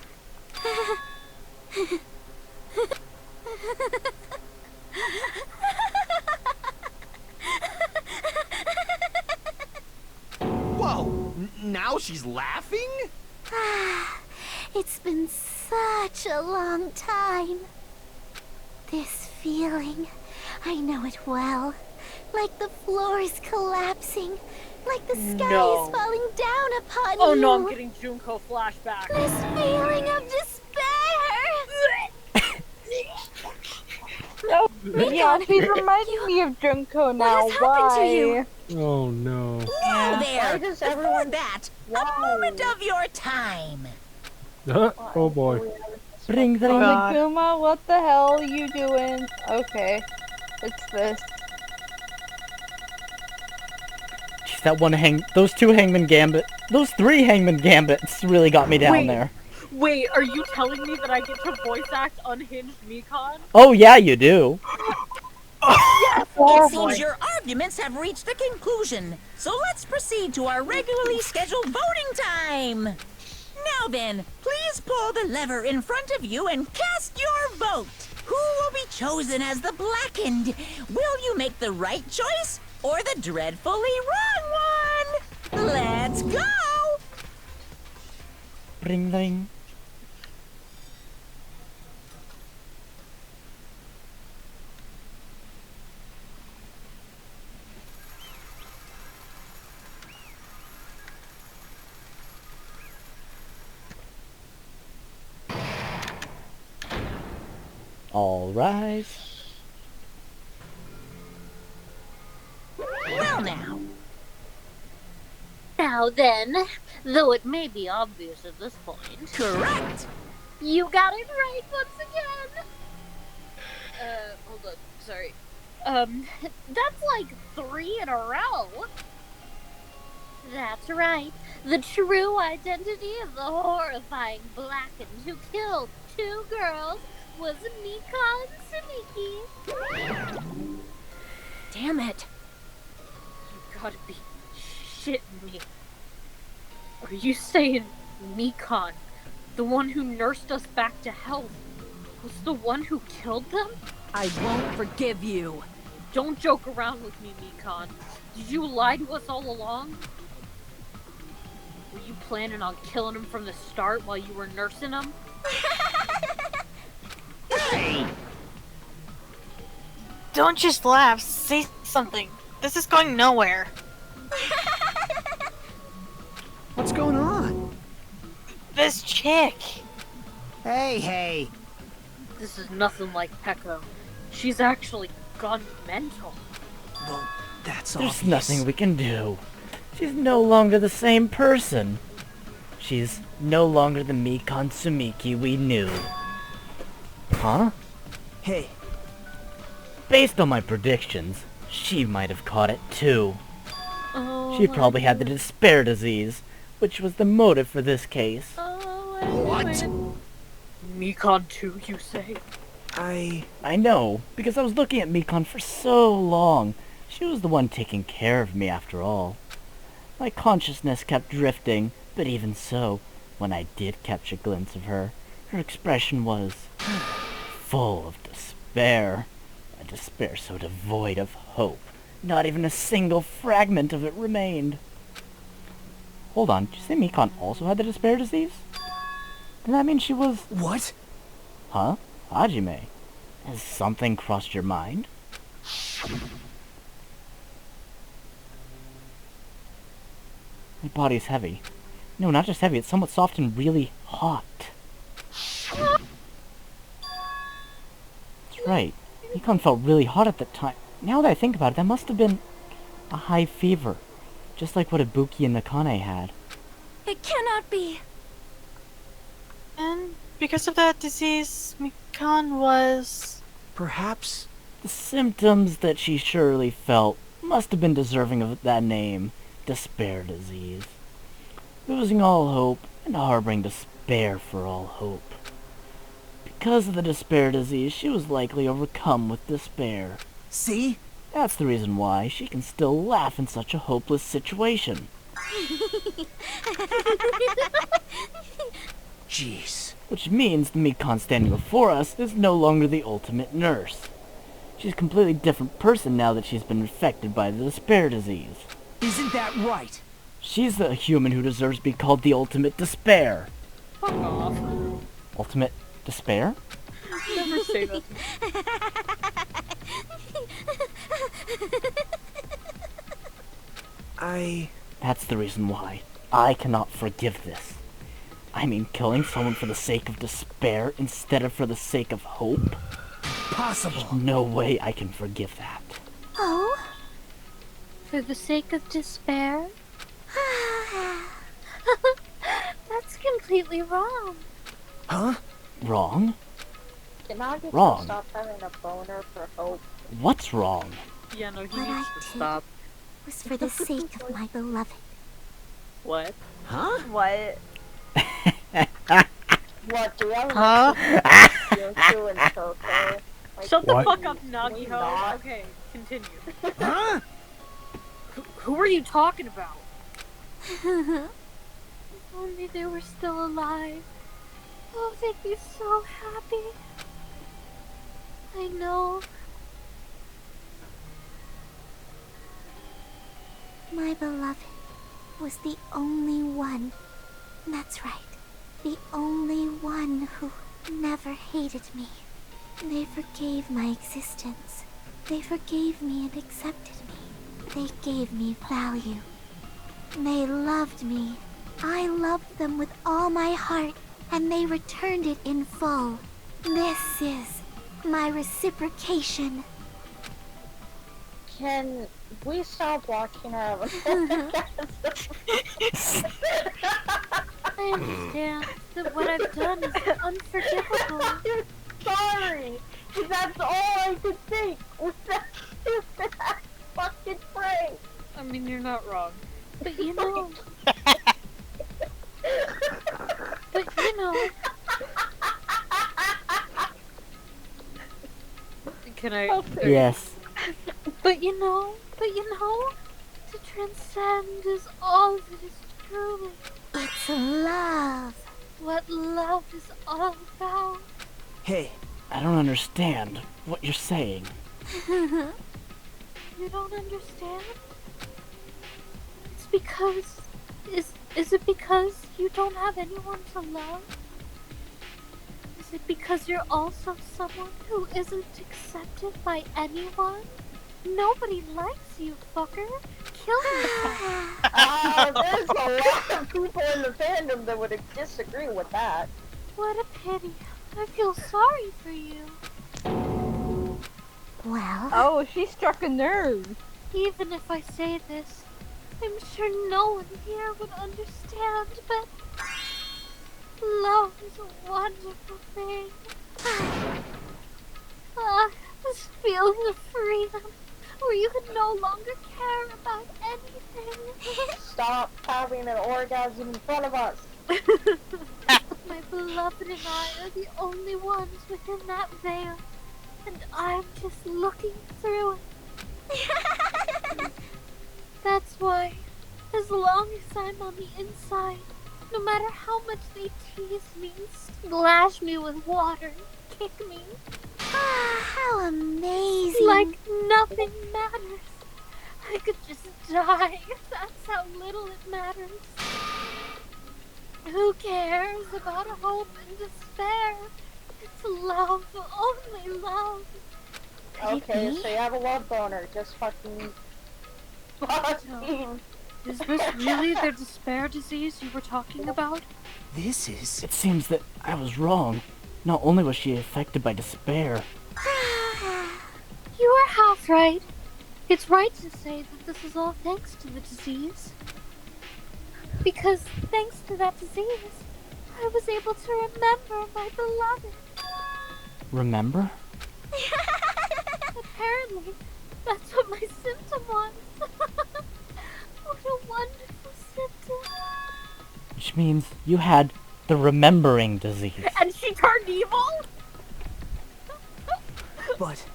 Whoa! Now she's laughing? It's been such a long time. This feeling, I know it well. Like the floor is collapsing. Like the sky is falling down upon you. Oh no, I'm getting Junko flashback. This feeling of despair. No, yeah, she's reminding me of Junko now. What has happened to you? Oh no. Whoa there! does Before everyone- that, a moment of your time. Oh boy. Bring the Kuma, what the hell are you doing? Okay, it's this. Jeez, that one those 2 Hangman Gambit, those 3 Hangman Gambits really got me down Wait. there. Wait, are you telling me that I get to voice act unhinged Mikon? Oh yeah, you do. Yes! It seems your arguments have reached a conclusion, so let's proceed to our regularly scheduled voting time. Now then, please pull the lever in front of you and cast your vote. Who will be chosen as the blackened? Will you make the right choice or the dreadfully wrong one? Let's go! Bring ring. All rise. Well now. Now then, though it may be obvious at this point. Correct. You got it right once again. Hold on, sorry. That's like 3 in a row. That's right. The true identity of the horrifying blackened who killed 2 girls was Mikon Sumiki. Damn it. You gotta be shitting me. Are you saying Mikon, the one who nursed us back to health, was the one who killed them? I won't forgive you. Don't joke around with me, Mikon. Did you lie to us all along? Were you planning on killing him from the start while you were nursing him? Hey! Don't just laugh, say something. This is going nowhere. What's going on? This chick. Hey. This is nothing like Peko. She's actually gone mental. Well, that's There's obvious. nothing we can do. She's no longer the same person. She's no longer the Mikon Sumiki we knew. Huh? Hey. Based on my predictions, she might have caught it too. Oh, She probably had the despair disease, which was the motive for this case. What? Mikon too, you say? I know, because I was looking at Mikon for so long. She was the one taking care of me after all. My consciousness kept drifting, but even so, when I did catch a glimpse of her, her expression was full of despair. A despair so devoid of hope. Not even a single fragment of it remained. Hold on, did you say Mikon also had the despair disease? Then that means she was... What? Huh? Hajime? Has something crossed your mind? My body is heavy. No, not just heavy, it's somewhat soft and really hot. Right. Nikon felt really hot at the time. Now that I think about it, that must have been a high fever. Just like what Ibuki and Nakane had. It cannot be. And because of that disease, Mikan was... Perhaps... The symptoms that she surely felt must have been deserving of that name. Despair disease. Losing all hope and harboring despair for all hope. Because of the despair disease, she was likely overcome with despair. See? That's the reason why she can still laugh in such a hopeless situation. Jeez. Which means the Mikon standing before us is no longer the ultimate nurse. She's a completely different person now that she's been infected by the despair disease. Isn't that right? She's the human who deserves to be called the ultimate despair. Fuck off. Ultimate despair? Never say that. That's the reason why I cannot forgive this. I mean, killing someone for the sake of despair instead of for the sake of hope? Possible. There's no way I can forgive that. Oh? For the sake of despair? That's completely wrong. Huh? Wrong? Can I just Wrong. stop having a boner for hope? What's wrong? Yeah, no, he What needs I to did stop. was for the sake of my beloved. What? Huh? What? What, do I Huh? you in Tokyo? Like, Shut the What? fuck up, not? Nagiho. Okay, continue. Huh? Who are you talking about? If only they were still alive. Oh, they'd be so happy. I know. My beloved was the only one. That's right. The only one who never hated me. They forgave my existence. They forgave me and accepted me. They gave me value. They loved me. I loved them with all my heart, and they returned it in full. This is my reciprocation. Can we stop watching our I understand that what I've done is unforgivable. I'm sorry. That's all I could think was that stupid ass fucking prank. I mean, you're not wrong. But you know... But you know... Can I... Yes. But you know... To transcend is all that is truly... It's love. What love is all about. Hey, I don't understand what you're saying. You don't understand? It's because... Is it because you don't have anyone to love? Is it because you're also someone who isn't accepted by anyone? Nobody likes you, fucker. Kill me. There's a lot of people in the fandom that would disagree with that. What a pity. I feel sorry for you. Well, Oh, she struck a nerve. Even if I say this, I'm sure no one here would understand, but love is a wonderful thing. This feeling of freedom, where you can no longer care about anything. Stop having an orgasm in front of us. My beloved and I are the only ones within that veil, and I'm just looking through it. That's why, as long as I'm on the inside, no matter how much they tease me, splash me with water, kick me, how amazing. like nothing matters. I could just die. That's how little it matters. Who cares about hope and despair? It's love, only love. Okay, so you have a love boner. Just fucking... Is this really the despair disease you were talking about? this is... It seems that I was wrong. Not only was she affected by despair, half right. It's right to say that this is all thanks to the disease. Because thanks to that disease, I was able to remember my beloved. Remember? Apparently, that's what my symptom was. What a wonderful symptom. Which means you had the remembering disease. And she turned evil? But...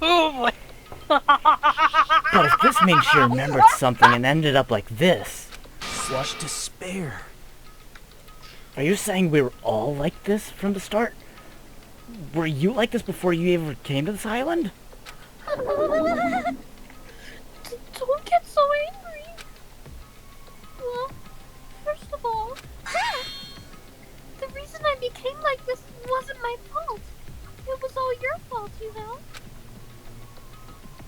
Oh boy. But if this means she remembered something and ended up like this... Such despair. Are you saying we were all like this from the start? Were you like this before you ever came to this island? Don't get so angry. Well, first of all, the reason I became like this wasn't my fault. It was all your fault, you know?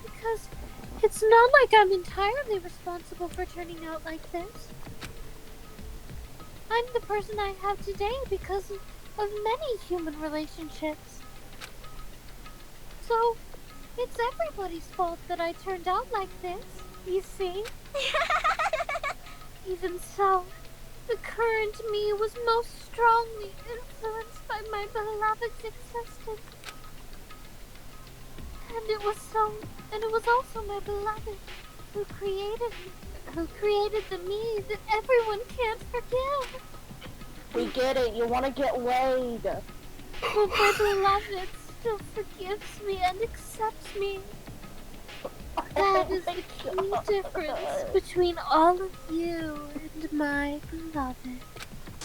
Because it's not like I'm entirely responsible for turning out like this. I'm the person I have today because of many human relationships. So, it's everybody's fault that I turned out like this, you see? Even so, the current me was most strongly influenced by my beloved's existence. And it was also my beloved who created the me that everyone can't forgive. We get it, you want to get laid. But my beloved still forgives me and accepts me. That is the key difference between all of you and my beloved.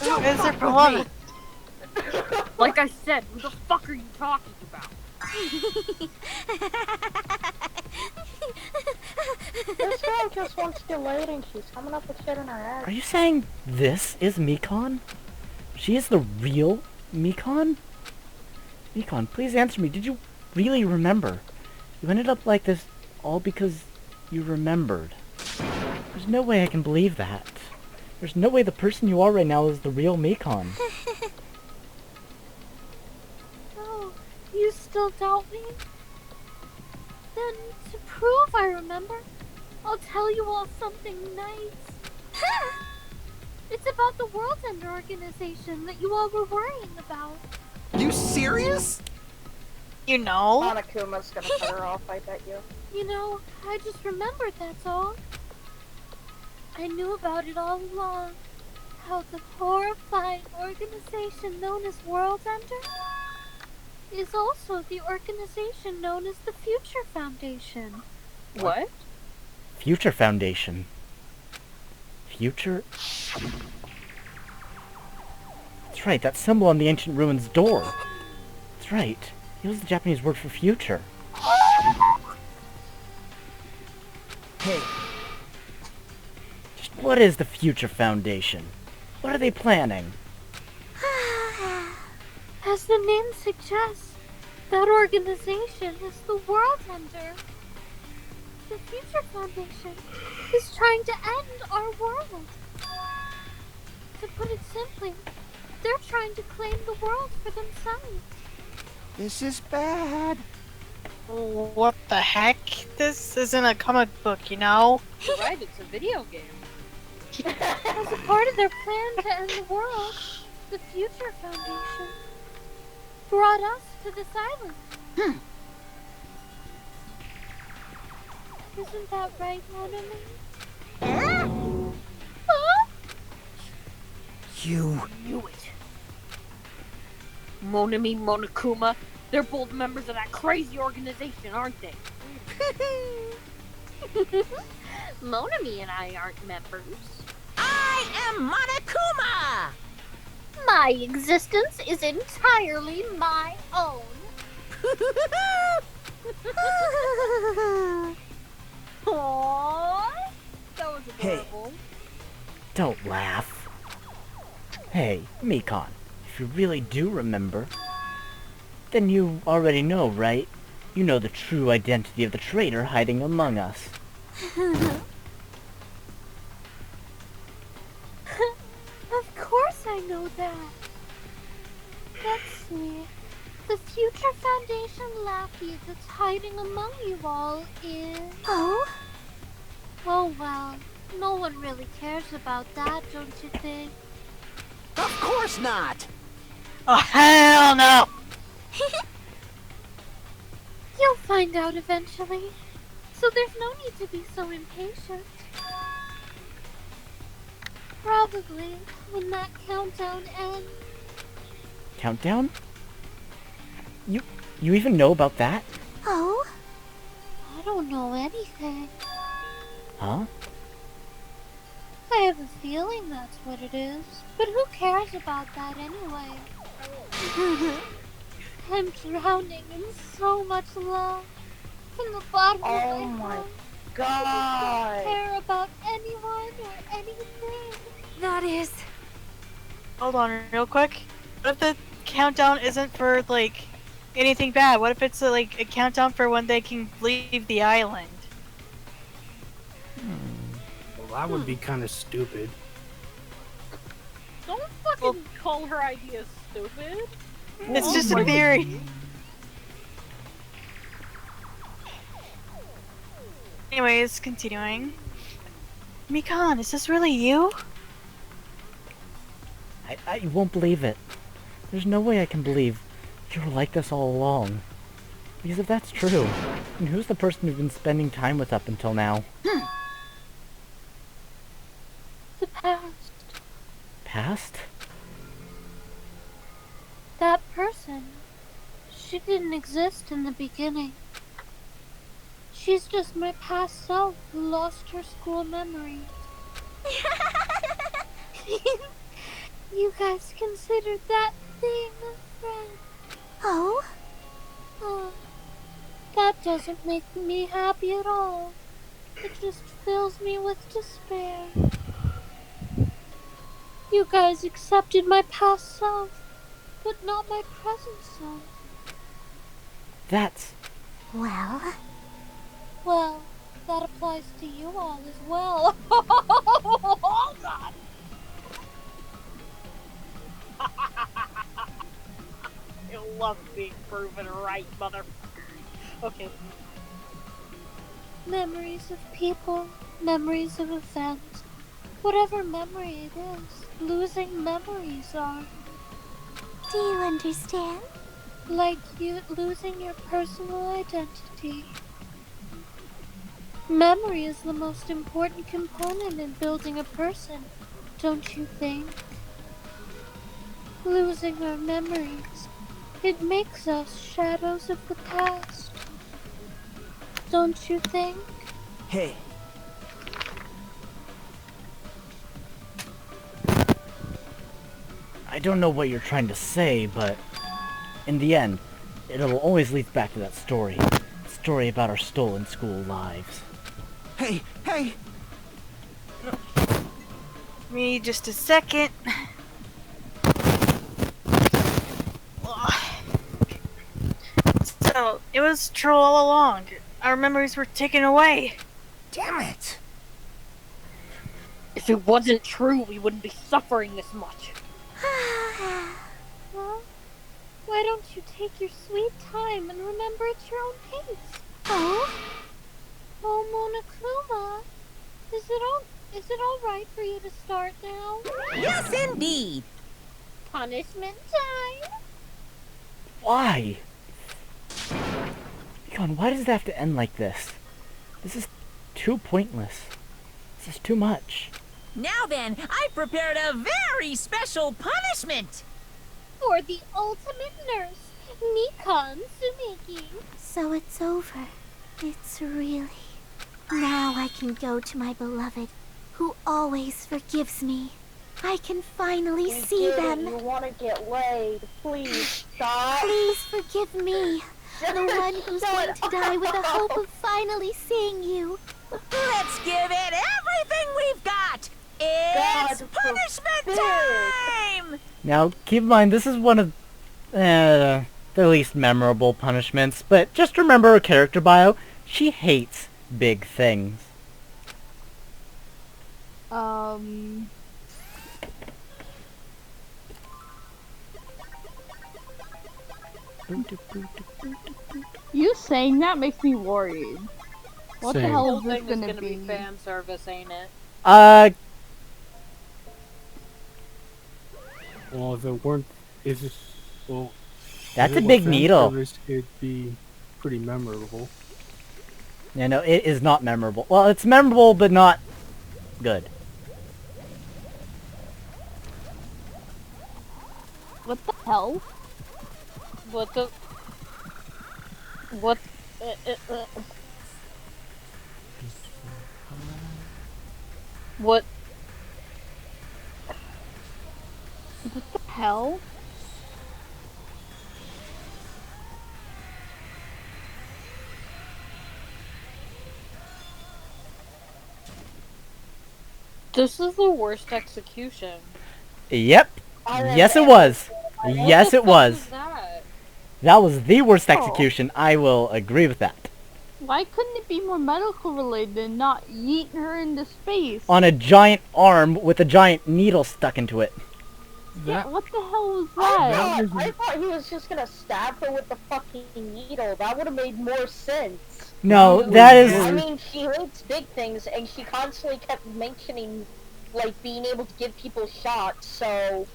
Who is her beloved? Like I said, who the fuck are you talking about? This girl just wants to get laid and she's coming up with shit in her head. Are you saying this is Mikon? She is the real Mikon? Mikon, please answer me. Did you really remember? You ended up like this all because you remembered. There's no way I can believe that. There's no way the person you are right now is the real Mikon. Oh, you still doubt me? Then, to prove I remember, I'll tell you all something nice. It's about the World End organization that you all were worrying about. You serious? You know? Monokuma's gonna cut her off, I bet you. You know, I just remembered, that's all. I knew about it all along. How the horrifying organization known as World Ender is also the organization known as the Future Foundation. What? Future Foundation. Future? That's right, that symbol on the ancient ruins door. That's right. It was the Japanese word for future. Hey. Just what is the Future Foundation? What are they planning? As the name suggests, that organization is the World Ender. The Future Foundation is trying to end our world. To put it simply, they're trying to claim the world for themselves. This is bad. What the heck? This isn't a comic book, you know? You're right, it's a video game. As a part of their plan to end the world, the Future Foundation brought us to this island. Isn't that right, Monami? Huh? You knew it. Monami, Monokuma, they're both members of that crazy organization, aren't they? Monami and I aren't members. I am Monokuma! My existence is entirely my own. Aww, that was adorable. Don't laugh. Hey, Mikon, if you really do remember, then you already know, right? You know the true identity of the traitor hiding among us. Of course I know that. That's me. The future Foundation lackey that's hiding among you all is... Oh? Oh well, no one really cares about that, don't you think? Of course not! Oh, hell no! You'll find out eventually, so there's no need to be so impatient. Probably when that countdown ends. Countdown? You even know about that? Oh? I don't know anything. Huh? I have a feeling that's what it is, but who cares about that anyway? I'm drowning in so much love from the bottom of my heart. God. I don't care about anyone or anything. That is... Hold on real quick. What if the countdown isn't for, like, anything bad? What if it's, like, a countdown for when they can leave the island? Well, that would be kind of stupid. Don't fucking call her idea stupid. It's just a theory. Anyways, continuing. Mikan, is this really you? I won't believe it. There's no way I can believe you were like this all along. Because if that's true, then who's the person you've been spending time with up until now? The past. Past? That person. She didn't exist in the beginning. She's just my past self who lost her school memories. You guys considered that thing a friend. Oh? Oh, that doesn't make me happy at all. It just fills me with despair. You guys accepted my past self, but not my present self. That's... Well, that applies to you all as well. Oh, God. You love being proven right, motherfucker. Okay. Memories of people, memories of events. Whatever memory it is, losing memories are. Do you understand? Like you losing your personal identity. Memory is the most important component in building a person, don't you think? Losing our memories, it makes us shadows of the past. Don't you think? Hey. I don't know what you're trying to say, but in the end, it'll always lead back to that story. The story about our stolen school lives. Hey, hey! Me just a second. So, it was true all along. Our memories were taken away. Damn it! If it wasn't true, we wouldn't be suffering this much. Well, why don't you take your sweet time and remember at your own pace? Oh? Oh, Monokuma, is it all right for you to start now? Yes, indeed. Punishment time. Why? Mikon, why does it have to end like this? This is too pointless. This is too much. Now then, I prepared a very special punishment. For the ultimate nurse, Mikan Sumiki. So it's over. It's really... Now I can go to my beloved, who always forgives me. I can finally see them. You want to get laid. Please stop. Please forgive me. The one who's going to die with the hope of finally seeing you. Let's give it everything we've got. It's punishment time! Now, keep in mind, this is one of the least memorable punishments, but just remember her character bio. She hates big things. You saying that makes me worried. What the Same. hell Whole is this thing is gonna gonna be be? fan service, ain't it? Well, if it weren't, if it, well, That's if a it was big fan needle. service, it'd be pretty memorable. Yeah, no, it is not memorable. Well, it's memorable, but not good. What the hell? What the? What? What? What the hell? This is the worst execution. Yep. Yes, it was. Yes, it was. That? That was the worst execution. I will agree with that. Why couldn't it be more medical related and not yeet her into space? On a giant arm with a giant needle stuck into it. Yeah, what the hell was that? I thought he was just gonna stab her with the fucking needle. That would have made more sense. No, that is... I mean, she hates big things, and she constantly kept mentioning, like, being able to give people shots, so...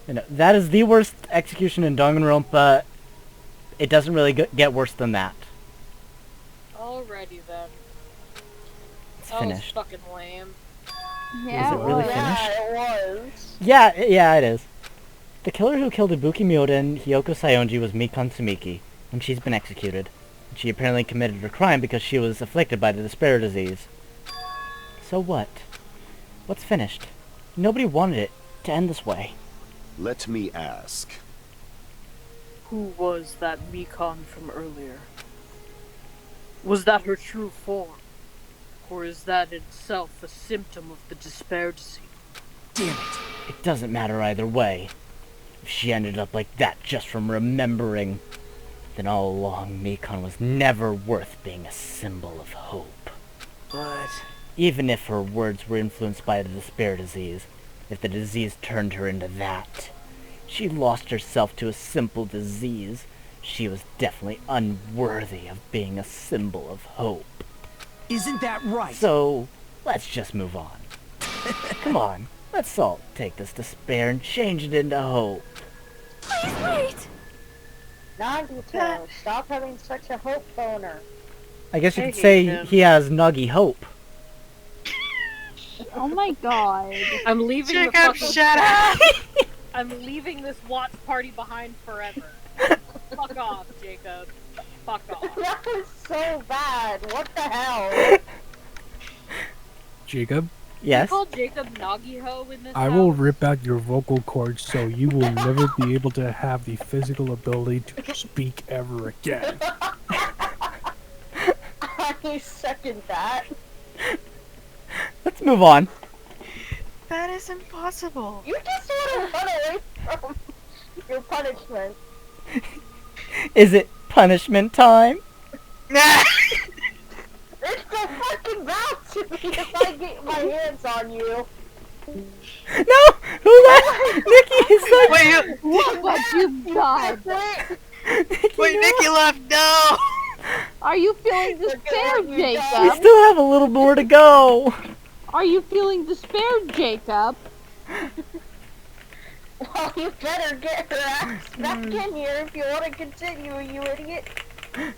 You know, that is the worst execution in Danganronpa. It doesn't really get worse than that. Alrighty then. It's That finished. was fucking lame. Yeah, Is it really finished? Yeah, it was. Yeah, it is. The killer who killed Ibuki Miyoda and Hiyoko Sayonji was Mikan Tsumiki, and she's been executed. She apparently committed her crime because she was afflicted by the despair disease. So what? What's finished? Nobody wanted it to end this way. Let me ask. Who was that Mikan from earlier? Was that her true form? Or is that itself a symptom of the despair disease? Damn it. It doesn't matter either way. If she ended up like that just from remembering, then all along Mikan was never worth being a symbol of hope. But... Even if her words were influenced by the despair disease, if the disease turned her into that, she lost herself to a simple disease. She was definitely unworthy of being a symbol of hope. Isn't that right? So, let's just move on. Come on, let's all take this despair and change it into hope. Please wait! Nagito, stop having such a hope boner. I guess you I could hate say him. he has Nuggy hope. Oh my god. I'm leaving the Jacob, fucking... shut up! I'm leaving this watch party behind forever. Fuck off, Jacob. Fuck off. That was so bad. What the hell? Jacob, Yes? You call Jacob Nagiho in this I will house? rip out your vocal cords so you will never be able to have the physical ability to speak ever again. I second that. Let's move on. That is impossible. You just want to run away from your punishment. Is it punishment time? It's the fucking bout to me if I get my hands on you. No! Who left? Nikki is like... Wait, What have you done? wait, Nikki left. No. Are you feeling despair, We Jacob? still have a little more to go. Are you feeling despair, Jacob? Well, you better get her ass back in here if you want to continue, you idiot.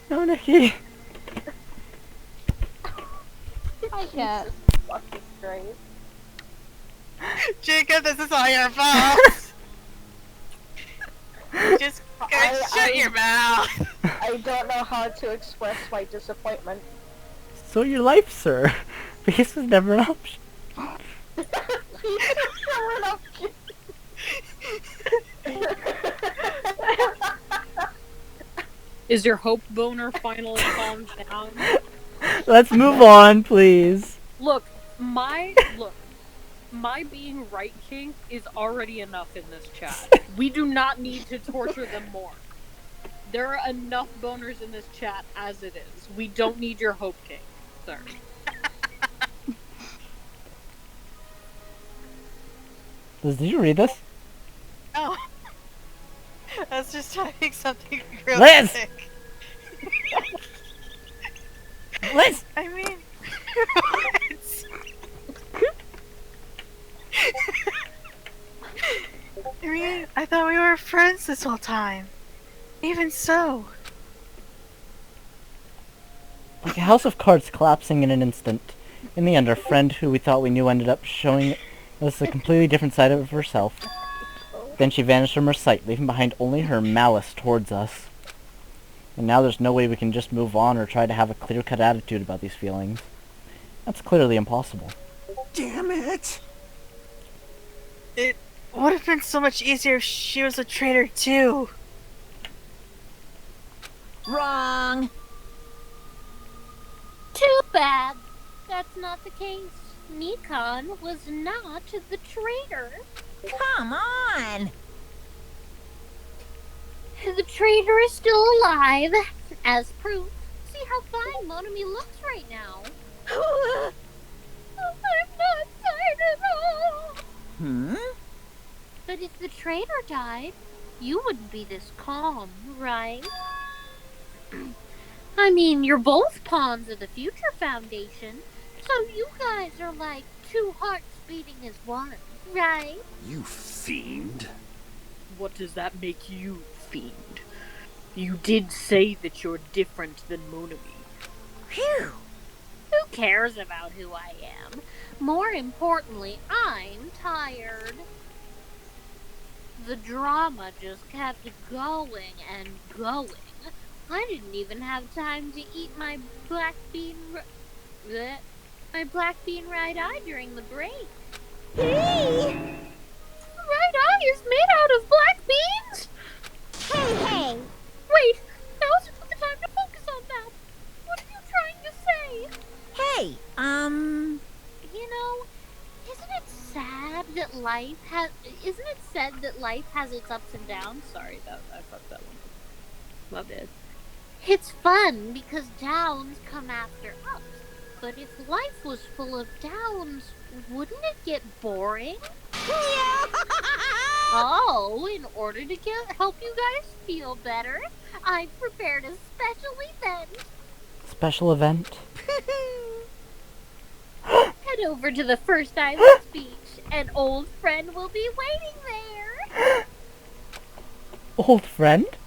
No, Nikki. I guess. Fucking Christ. Jacob, this is all your fault. Just shut your mouth. I don't know how to express my disappointment. So your life, sir. Peace was never an option. Is your hope boner finally calmed down? Let's move on, please. Look, my being right kink is already enough in this chat. We do not need to torture them more. There are enough boners in this chat as it is. We don't need your hope kink, sir. Liz, did you read this? Oh. I was just typing something real Liz! quick. Liz! I mean, I thought we were friends this whole time. Even so. Like a house of cards collapsing in an instant. In the end, our friend who we thought we knew ended up showing us a completely different side of herself. Then she vanished from our sight, leaving behind only her malice towards us. And now there's no way we can just move on or try to have a clear-cut attitude about these feelings. That's clearly impossible. Damn it! It would have been so much easier if she was a traitor too. Wrong. Too bad. That's not the case. Nikon was not the traitor. Come on. The traitor is still alive. As proof, see how fine Monami looks right now. I'm not fine at all. But if the traitor died, you wouldn't be this calm, right? I mean, you're both pawns of the Future Foundation, so you guys are like two hearts beating as one, right? You fiend. What does that make you, fiend? You did say that you're different than Monami. Phew. Who cares about who I am? More importantly, I'm tired. The drama just kept going and going. I didn't even have time to eat my black bean right eye during the break. Hey! Right eye is made out of black beans? Hey! Wait, now isn't the time to focus on that. What are you trying to say? Hey, You know, isn't it sad that life has its ups and downs? Sorry, I fucked that one. My bad. It's fun because downs come after ups. But if life was full of downs, wouldn't it get boring? Oh, in order to help you guys feel better, I've prepared a special event. Special event? Head over to the First Islands Beach. An old friend will be waiting there. Old friend?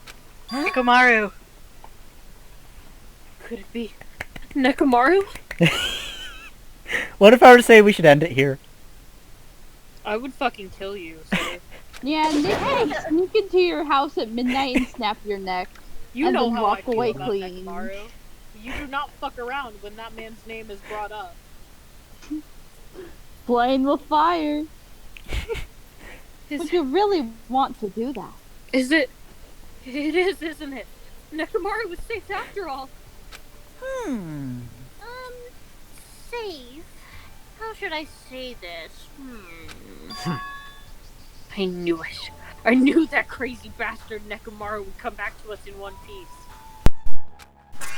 Nekomaru. Could it be Nekomaru? What if I were to say we should end it here? I would fucking kill you, so... Yeah, Nick will sneak into your house at midnight and snap your neck. You and know then how walk I feel away about clean. Nekomaru. You do not fuck around when that man's name is brought up. Playing with fire. Would you really want to do that? Is it? It is, isn't it? Nekomaru was safe after all. Safe? How should I say this? I knew it. I knew that crazy bastard Nekomaru would come back to us in one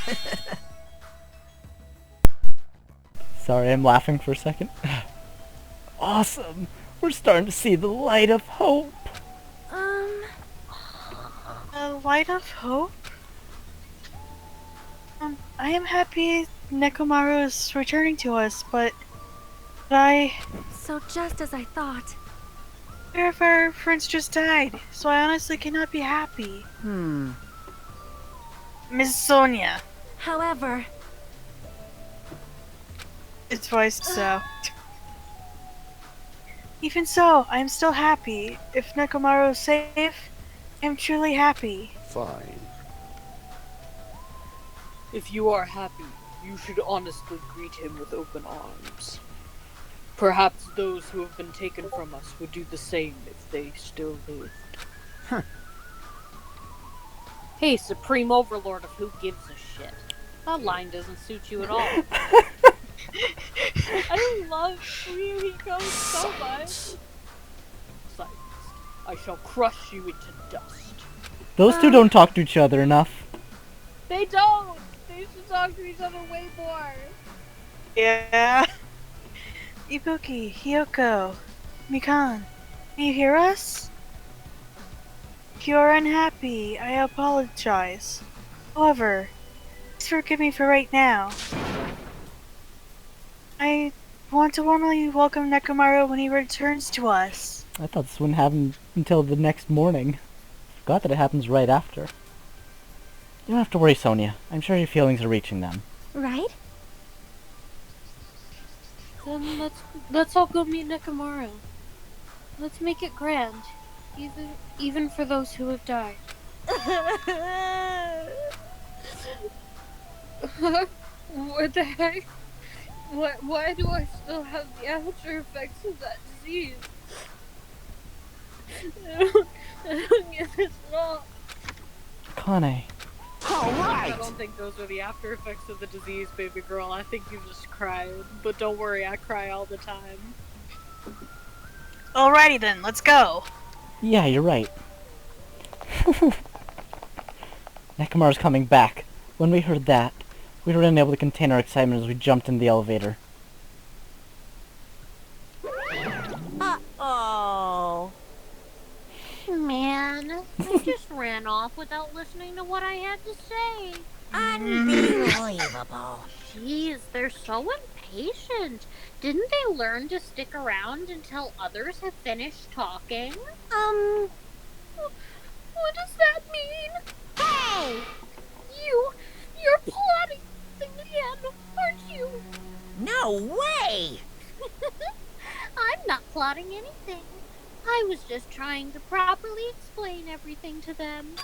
piece. Sorry, I'm laughing for a second. Awesome! We're starting to see the light of hope! A light of hope? I am happy Nekomaru is returning to us, but So just as I thought. Pair of our friends just died, so I honestly cannot be happy. Miss Sonia. However... It's voiced so. Even so, I am still happy. If Nekomaru is safe, I am truly happy. Fine. If you are happy, you should honestly greet him with open arms. Perhaps those who have been taken from us would do the same if they still lived. Hey, Supreme Overlord of Who Gives a Shit. That line doesn't suit you at all. I love Ryuhiko so much. Silenced. I shall crush you into dust. Those two don't talk to each other enough. They don't! They should talk to each other way more. Yeah. Ibuki, Hiyoko, Mikan, can you hear us? If you are unhappy, I apologize. However, please forgive me for right now. I want to warmly welcome Nekomaru when he returns to us. I thought this wouldn't happen until the next morning. Forgot that it happens right after. You don't have to worry, Sonia. I'm sure your feelings are reaching them. Right? Then let's all go meet Nekomaru. Let's make it grand. Even for those who have died. What the heck? Why do I still have the after effects of that disease? I don't get this all. Kane. I don't think those are the after effects of the disease, baby girl. I think you just cried. But don't worry, I cry all the time. Alrighty then, let's go. Yeah, you're right. Nekomaru's coming back. When we heard that, we were unable to contain our excitement as we jumped in the elevator. Uh-oh. Man, I just ran off without listening to what I had to say. Unbelievable. Jeez, they're so impatient. Didn't they learn to stick around until others have finished talking? What does that mean? Hey! You're plotting again, aren't you? No way! I'm not plotting anything. I was just trying to properly explain everything to them.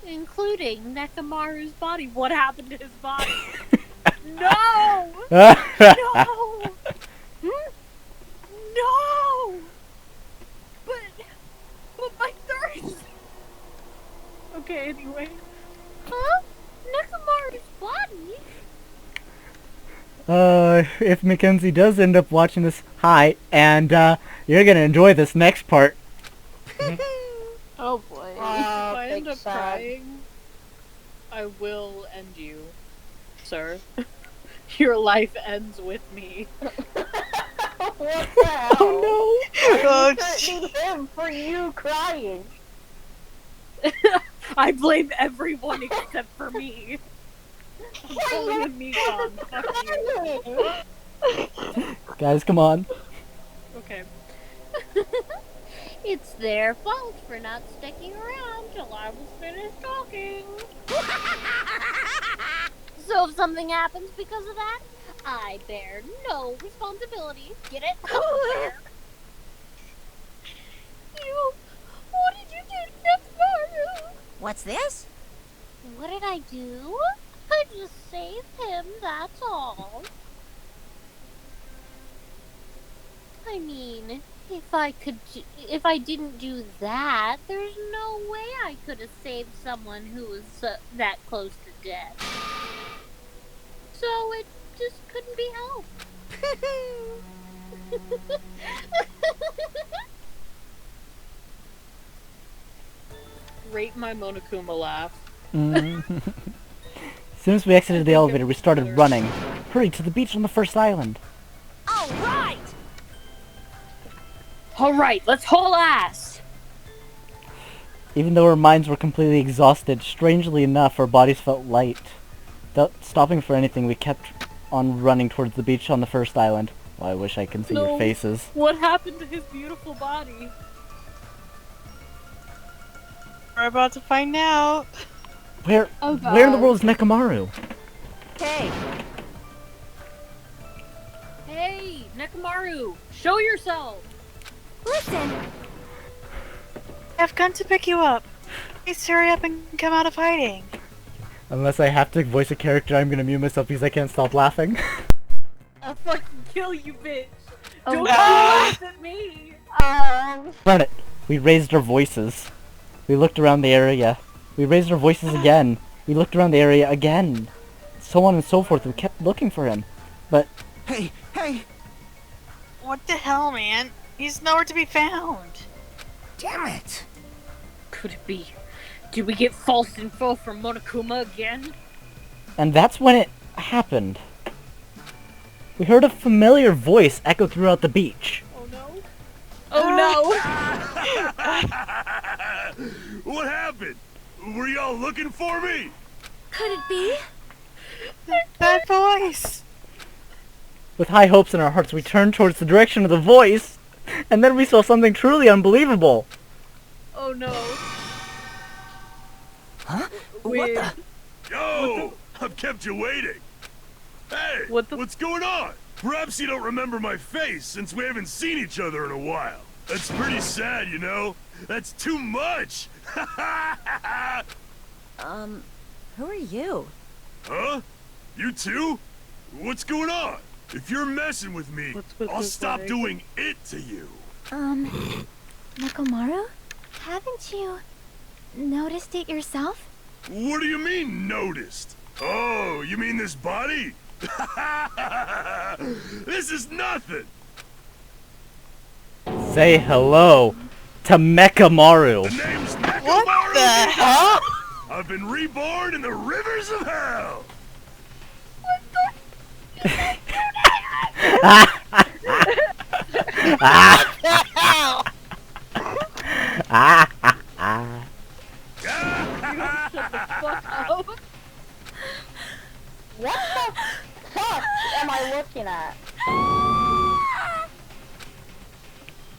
Including Nekomaru's body. What happened to his body? No! No! No! But my thirst! Okay, anyway. Huh? Nekomaru's body? If Mackenzie does end up watching this, hi, and, you're gonna enjoy this next part. Oh boy. If I end up crying, I will end you, sir. Your life ends with me. What the hell? Oh no! I'm threatening him for you crying. I blame everyone except for me. I'm calling him Mikon. Fuck you. Guys, come on. Okay. It's their fault for not sticking around till I was finished talking. So if something happens because of that, I bear no responsibility. Get it? What did you do to Nekomaru? What's this? What did I do? I just saved him, that's all. I mean, if I didn't do that, there's no way I could have saved someone who was that close to death. So it just couldn't be helped. Rate my Monokuma laugh. As soon as we exited the elevator, we started running. Hurry to the beach on the first island. Alright, let's haul ass! Even though our minds were completely exhausted, strangely enough, our bodies felt light. Without stopping for anything, we kept on running towards the beach on the first island. Well, I wish I could see your faces. What happened to his beautiful body? We're about to find out. Where in the world is Nekomaru? Okay. Hey, Nekomaru, show yourself! Listen! I've come to pick you up. Please hurry up and come out of hiding. Unless I have to voice a character, I'm gonna mute myself because I can't stop laughing. I'll fucking kill you, bitch! Oh, Don't no. laugh at me! Run it! We raised our voices. We looked around the area. We raised our voices again. We looked around the area again. So on and so forth. We kept looking for him. But... Hey! What the hell, man? He's nowhere to be found. Damn it! Could it be? Did we get false info from Monokuma again? And that's when it happened. We heard a familiar voice echo throughout the beach. Oh no? Oh no! What happened? Were y'all looking for me? Could it be? That voice! With high hopes in our hearts, we turned towards the direction of the voice, and then we saw something truly unbelievable. Oh no. Huh? Wait. What the? Yo! I've kept you waiting. Hey, what's going on? Perhaps you don't remember my face since we haven't seen each other in a while. That's pretty sad, you know? That's too much! Who are you? Huh? You too? What's going on? If you're messing with me, I'll stop doing it to you. Nekomaru? Haven't you noticed it yourself? What do you mean, noticed? Oh, you mean this body? This is nothing! Say hello to Nekomaru. The name's Nekomaru! What the hell? I've been reborn in the rivers of hell! What the fuck am I looking at?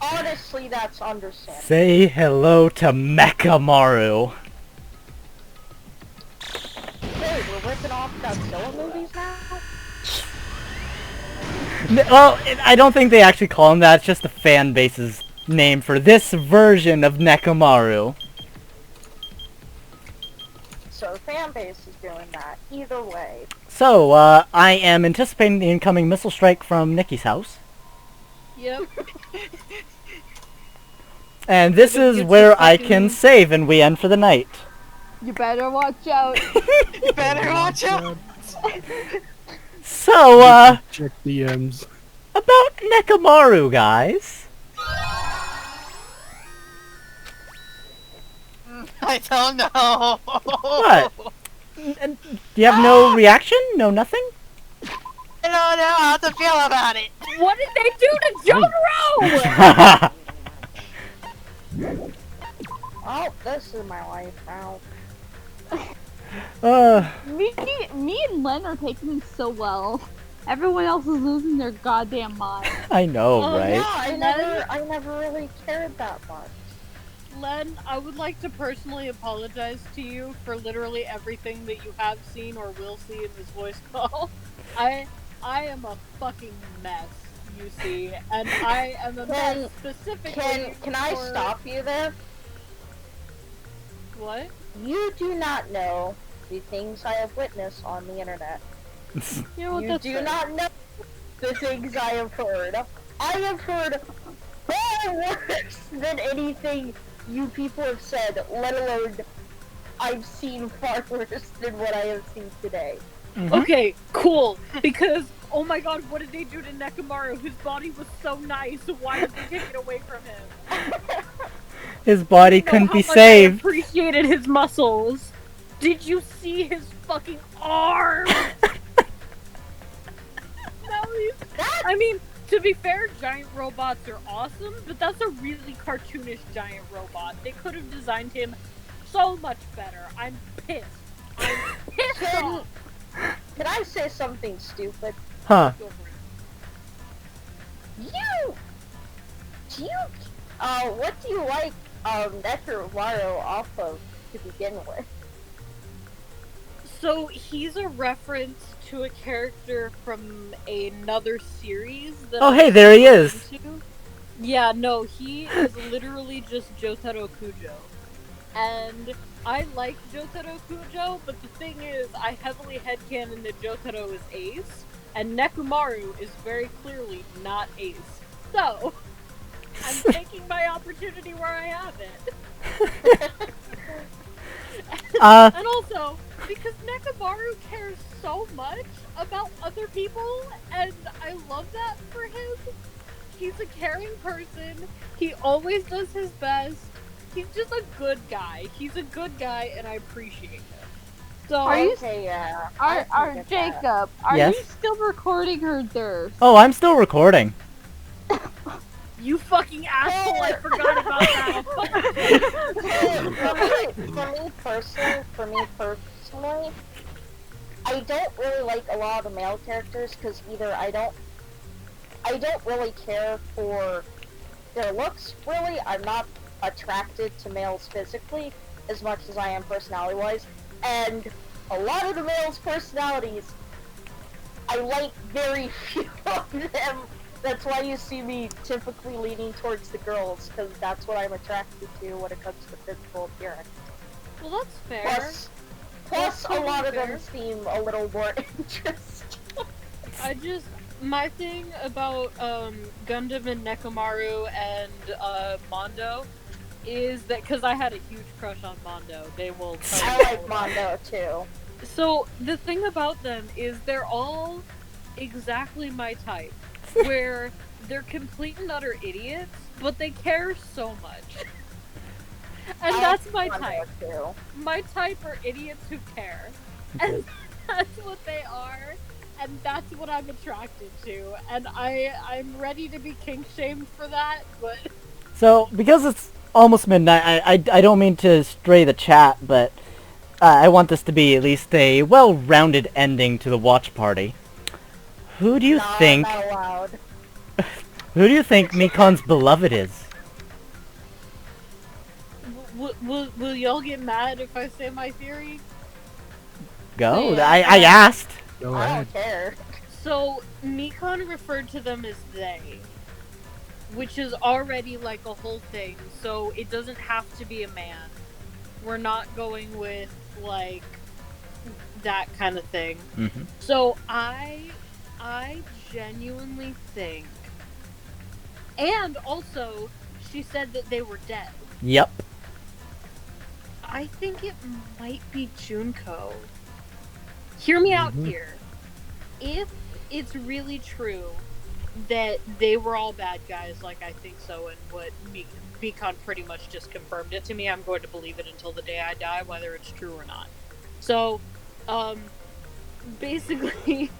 Honestly, that's understandable. Say hello to Nekomaru. Hey, we're ripping off Godzilla movies now? Well, I don't think they actually call him that. It's just the fan base's name for this version of Nekomaru. So, fan base is doing that. Either way. So, I am anticipating the incoming missile strike from Nikki's house. Yep. And this is where I can save and we end for the night. You better watch out. You better watch out. So, check DMs. About Nekomaru, guys. I don't know. What? Do you have no reaction? No nothing? I don't know how to feel about it. What did they do to Jotaro? Oh, this is my life now. Me and Len are taking it so well. Everyone else is losing their goddamn mind. I know, Oh, right? Yeah, I never really cared that much. Len, I would like to personally apologize to you for literally everything that you have seen or will see in this voice call. I am a fucking mess, you see, and I am a mess specifically Can I for... stop you there? What? You do not know the things I have witnessed on the internet. You know what, You do not know the things I have heard. I have heard far worse than anything you people have said, let alone I've seen far worse than what I have seen today. Mm-hmm. Okay, cool, because, oh my god, what did they do to Nekomaru? His body was so nice, why did they take it away from him? His body couldn't be I saved. appreciated his muscles. Did you see his fucking arm? I mean, to be fair, giant robots are awesome, but that's a really cartoonish giant robot. They could have designed him so much better. I'm pissed. I'm pissed off. Can I say something stupid? Huh. What do you like, Nekomaru off of to begin with? So, he's a reference to a character from another series that Oh, hey, there he is. Yeah, no, he is literally just Jotaro Kujo. And I like Jotaro Kujo, but the thing is, I heavily headcanon that Jotaro is Ace, and Nekomaru is very clearly not Ace. So, I'm taking my opportunity where I have it. And also, because Nekomaru cares so much about other people, and I love that for him. He's a caring person. He always does his best. He's just a good guy. He's a good guy, and I appreciate him. So, Are you? Yeah. Jacob, are Yes? you still recording her there? Oh, I'm still recording. You fucking asshole! I forgot about that. For me personally, I don't really like a lot of the male characters because either I don't really care for their looks. Really, I'm not attracted to males physically as much as I am personality-wise, and a lot of the males' personalities, I like very few of them. That's why you see me typically leaning towards the girls, because that's what I'm attracted to when it comes to physical appearance. Well, that's fair. Plus a lot of them seem a little more interesting. My thing about Gundam and Nekomaru and Mondo is that, because I had a huge crush on Mondo, they will tell you. I like Mondo too. So the thing about them is they're all exactly my type, where they're complete and utter idiots, but they care so much. And that's my type. My type are idiots who care. And that's what they are. And that's what I'm attracted to. And I'm ready to be kink-shamed for that, but... So, because it's almost midnight, I don't mean to stray the chat, but I want this to be at least a well-rounded ending to the watch party. Who do you think... Not allowed. Who do you think Mikan's beloved is? Will y'all get mad if I say my theory? Go. I asked. Go ahead. I don't care. So, Mikan referred to them as they, which is already like a whole thing, so it doesn't have to be a man. We're not going with, like, that kind of thing. Mm-hmm. So, I genuinely think... And also, she said that they were dead. Yep. I think it might be Junko. Hear me out here. If it's really true that they were all bad guys, like I think so, and what Mikan pretty much just confirmed it to me, I'm going to believe it until the day I die, whether it's true or not. So, basically,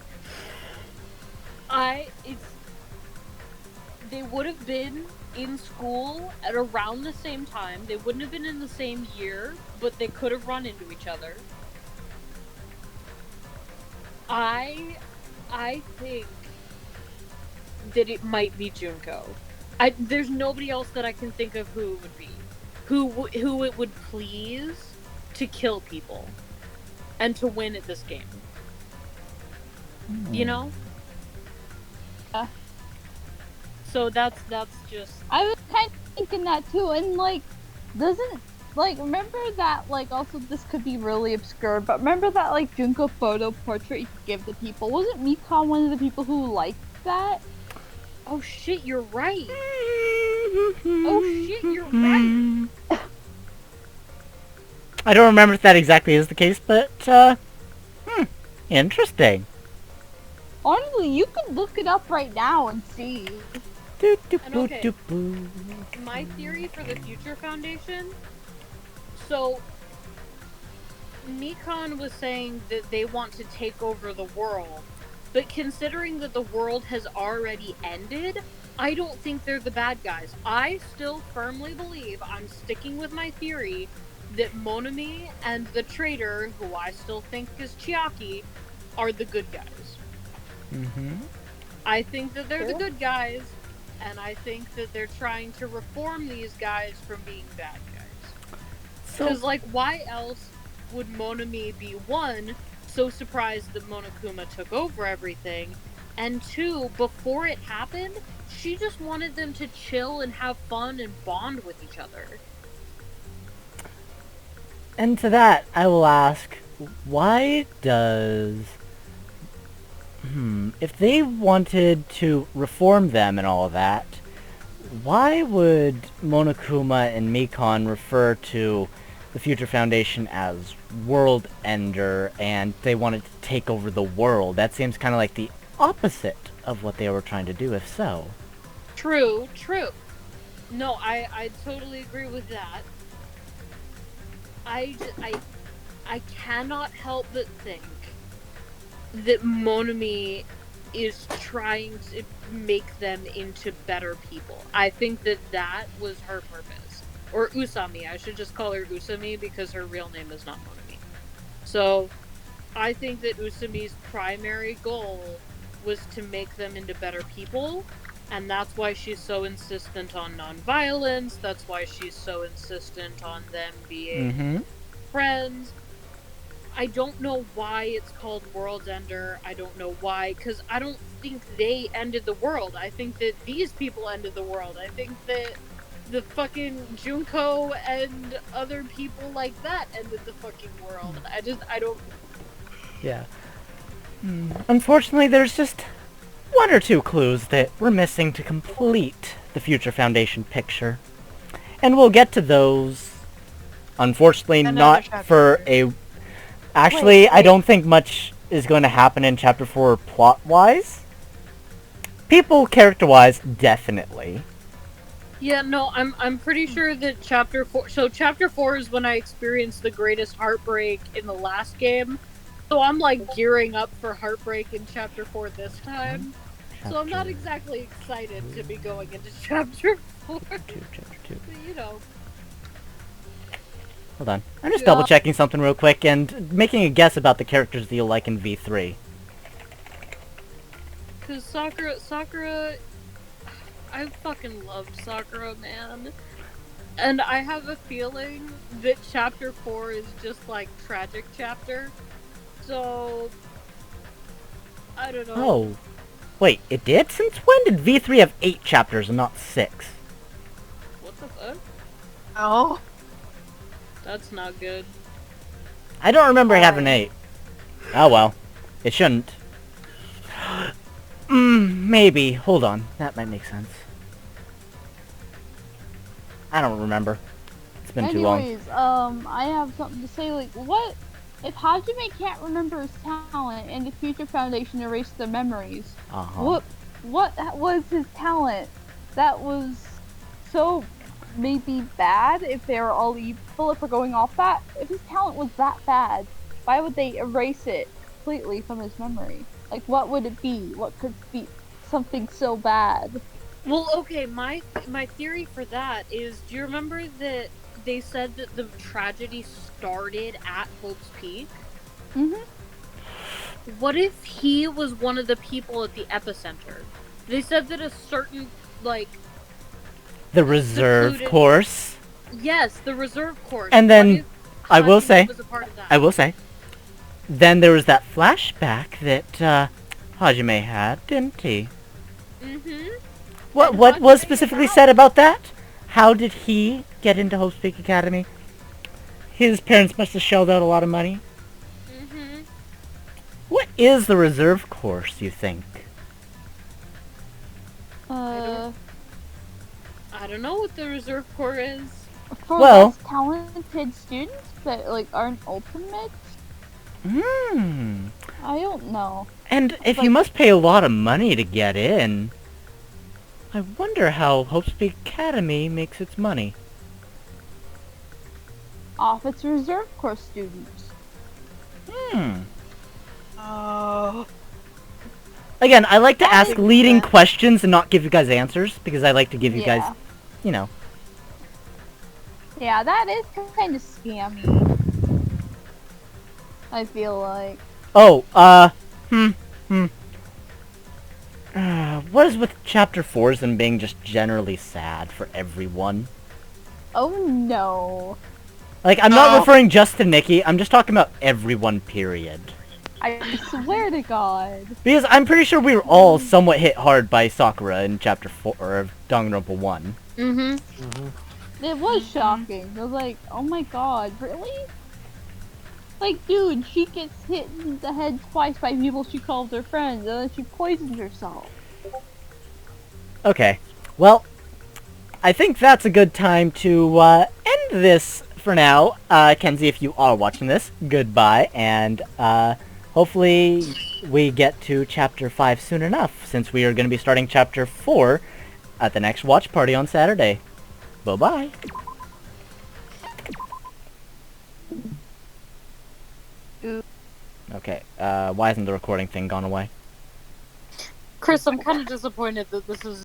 they would have been in school at around the same time. They wouldn't have been in the same year, but they could have run into each other. I think that it might be Junko. There's nobody else that I can think of who it would be. Who it would please to kill people and to win at this game. You know? So that's just... I was kind of thinking that too, and like, remember that, like, also this could be really obscure, but remember that, like, Junko photo portrait you could give to people? Wasn't Mikan one of the people who liked that? Oh shit, you're right! Oh shit, you're right! I don't remember if that exactly is the case, but, interesting. Honestly, you could look it up right now and see. And okay, my theory for the Future Foundation, so Mikan was saying that they want to take over the world, but considering that the world has already ended, I don't think they're the bad guys. I still firmly believe, I'm sticking with my theory, that Monami and the traitor, who I still think is Chiaki, are the good guys. Mm-hmm. I think that they're the good guys, and I think that they're trying to reform these guys from being bad guys. Because, like, why else would Monami be, one, so surprised that Monokuma took over everything, and two, before it happened, she just wanted them to chill and have fun and bond with each other. And to that, I will ask, why does... if they wanted to reform them and all that, why would Monokuma and Mikan refer to the Future Foundation as World Ender, and they wanted to take over the world? That seems kind of like the opposite of what they were trying to do, if so. True. No, I totally agree with that. I cannot help but think that Monami is trying to make them into better people. I think that was her purpose. or Usami. I should just call her Usami because her real name is not Monami. So, I think that Usami's primary goal was to make them into better people, and that's why she's so insistent on non-violence, that's why she's so insistent on them being friends. I don't know why it's called World Ender. I don't know why, because I don't think they ended the world. I think that these people ended the world. I think that the fucking Junko and other people like that ended the fucking world. I don't... Yeah. Unfortunately, there's just one or two clues that we're missing to complete the Future Foundation picture. And we'll get to those. Unfortunately, not for a... Actually, I don't think much is going to happen in Chapter 4 plot-wise. People, character-wise, definitely. Yeah, no, I'm pretty sure that Chapter 4... So, Chapter 4 is when I experienced the greatest heartbreak in the last game. So I'm, like, gearing up for heartbreak in Chapter 4 this time. So I'm not exactly excited to be going into Chapter 4. Chapter 2. But, you know... Hold on. I'm just double-checking something real quick and making a guess about the characters that you'll like in V3. Because Sakura... I fucking loved Sakura, man. And I have a feeling that Chapter 4 is just, like, tragic chapter. So... I don't know. Oh. Wait, it did? Since when did V3 have 8 chapters and not 6? What the fuck? Oh. That's not good. I don't remember having 8. Oh well. It shouldn't. Maybe. Hold on. That might make sense. I don't remember. It's been too long. Anyways, I have something to say, like, what if Hajime can't remember his talent and the Future Foundation erased their memories? What was his talent that was so maybe bad if they were all evil, if we're going off that? If his talent was that bad, why would they erase it completely from his memory? Like, what would it be? What could be something so bad? Well, okay, my theory for that is, do you remember that they said that the tragedy started at Hope's Peak? What if he was one of the people at the epicenter? They said that a certain, like... The reserve course? Yes, the reserve course. And then, I will say, then there was that flashback that, Hajime had, didn't he? What was specifically said about that? How did he get into Hope's Peak Academy? His parents must have shelled out a lot of money. What is the reserve course, you think? I don't know what the reserve corps is. For less talented students that, like, aren't ultimate? I don't know. And if you must pay a lot of money to get in, I wonder how Hope's Peak Academy makes its money. Off its reserve course students. Oh. Again, I like to ask leading questions and not give you guys answers, because I like to give you guys, you know. Yeah, that is kind of scammy. I feel like. Oh, what is with Chapter 4s and being just generally sad for everyone? Oh no. Like, I'm not referring just to Nikki, I'm just talking about everyone, period. I swear to God. Because I'm pretty sure we were all somewhat hit hard by Sakura in Chapter 4 of Danganronpa 1. It was shocking. I was like, oh my God, really? Like, dude, she gets hit in the head twice by people she calls her friends, and then she poisons herself. Okay, well, I think that's a good time to end this for now. Kenzie, if you are watching this, goodbye, and hopefully we get to Chapter 5 soon enough, since we are going to be starting Chapter 4 at the next watch party on Saturday. Bye-bye. Okay, why hasn't the recording thing gone away? Chris, I'm kind of disappointed that this is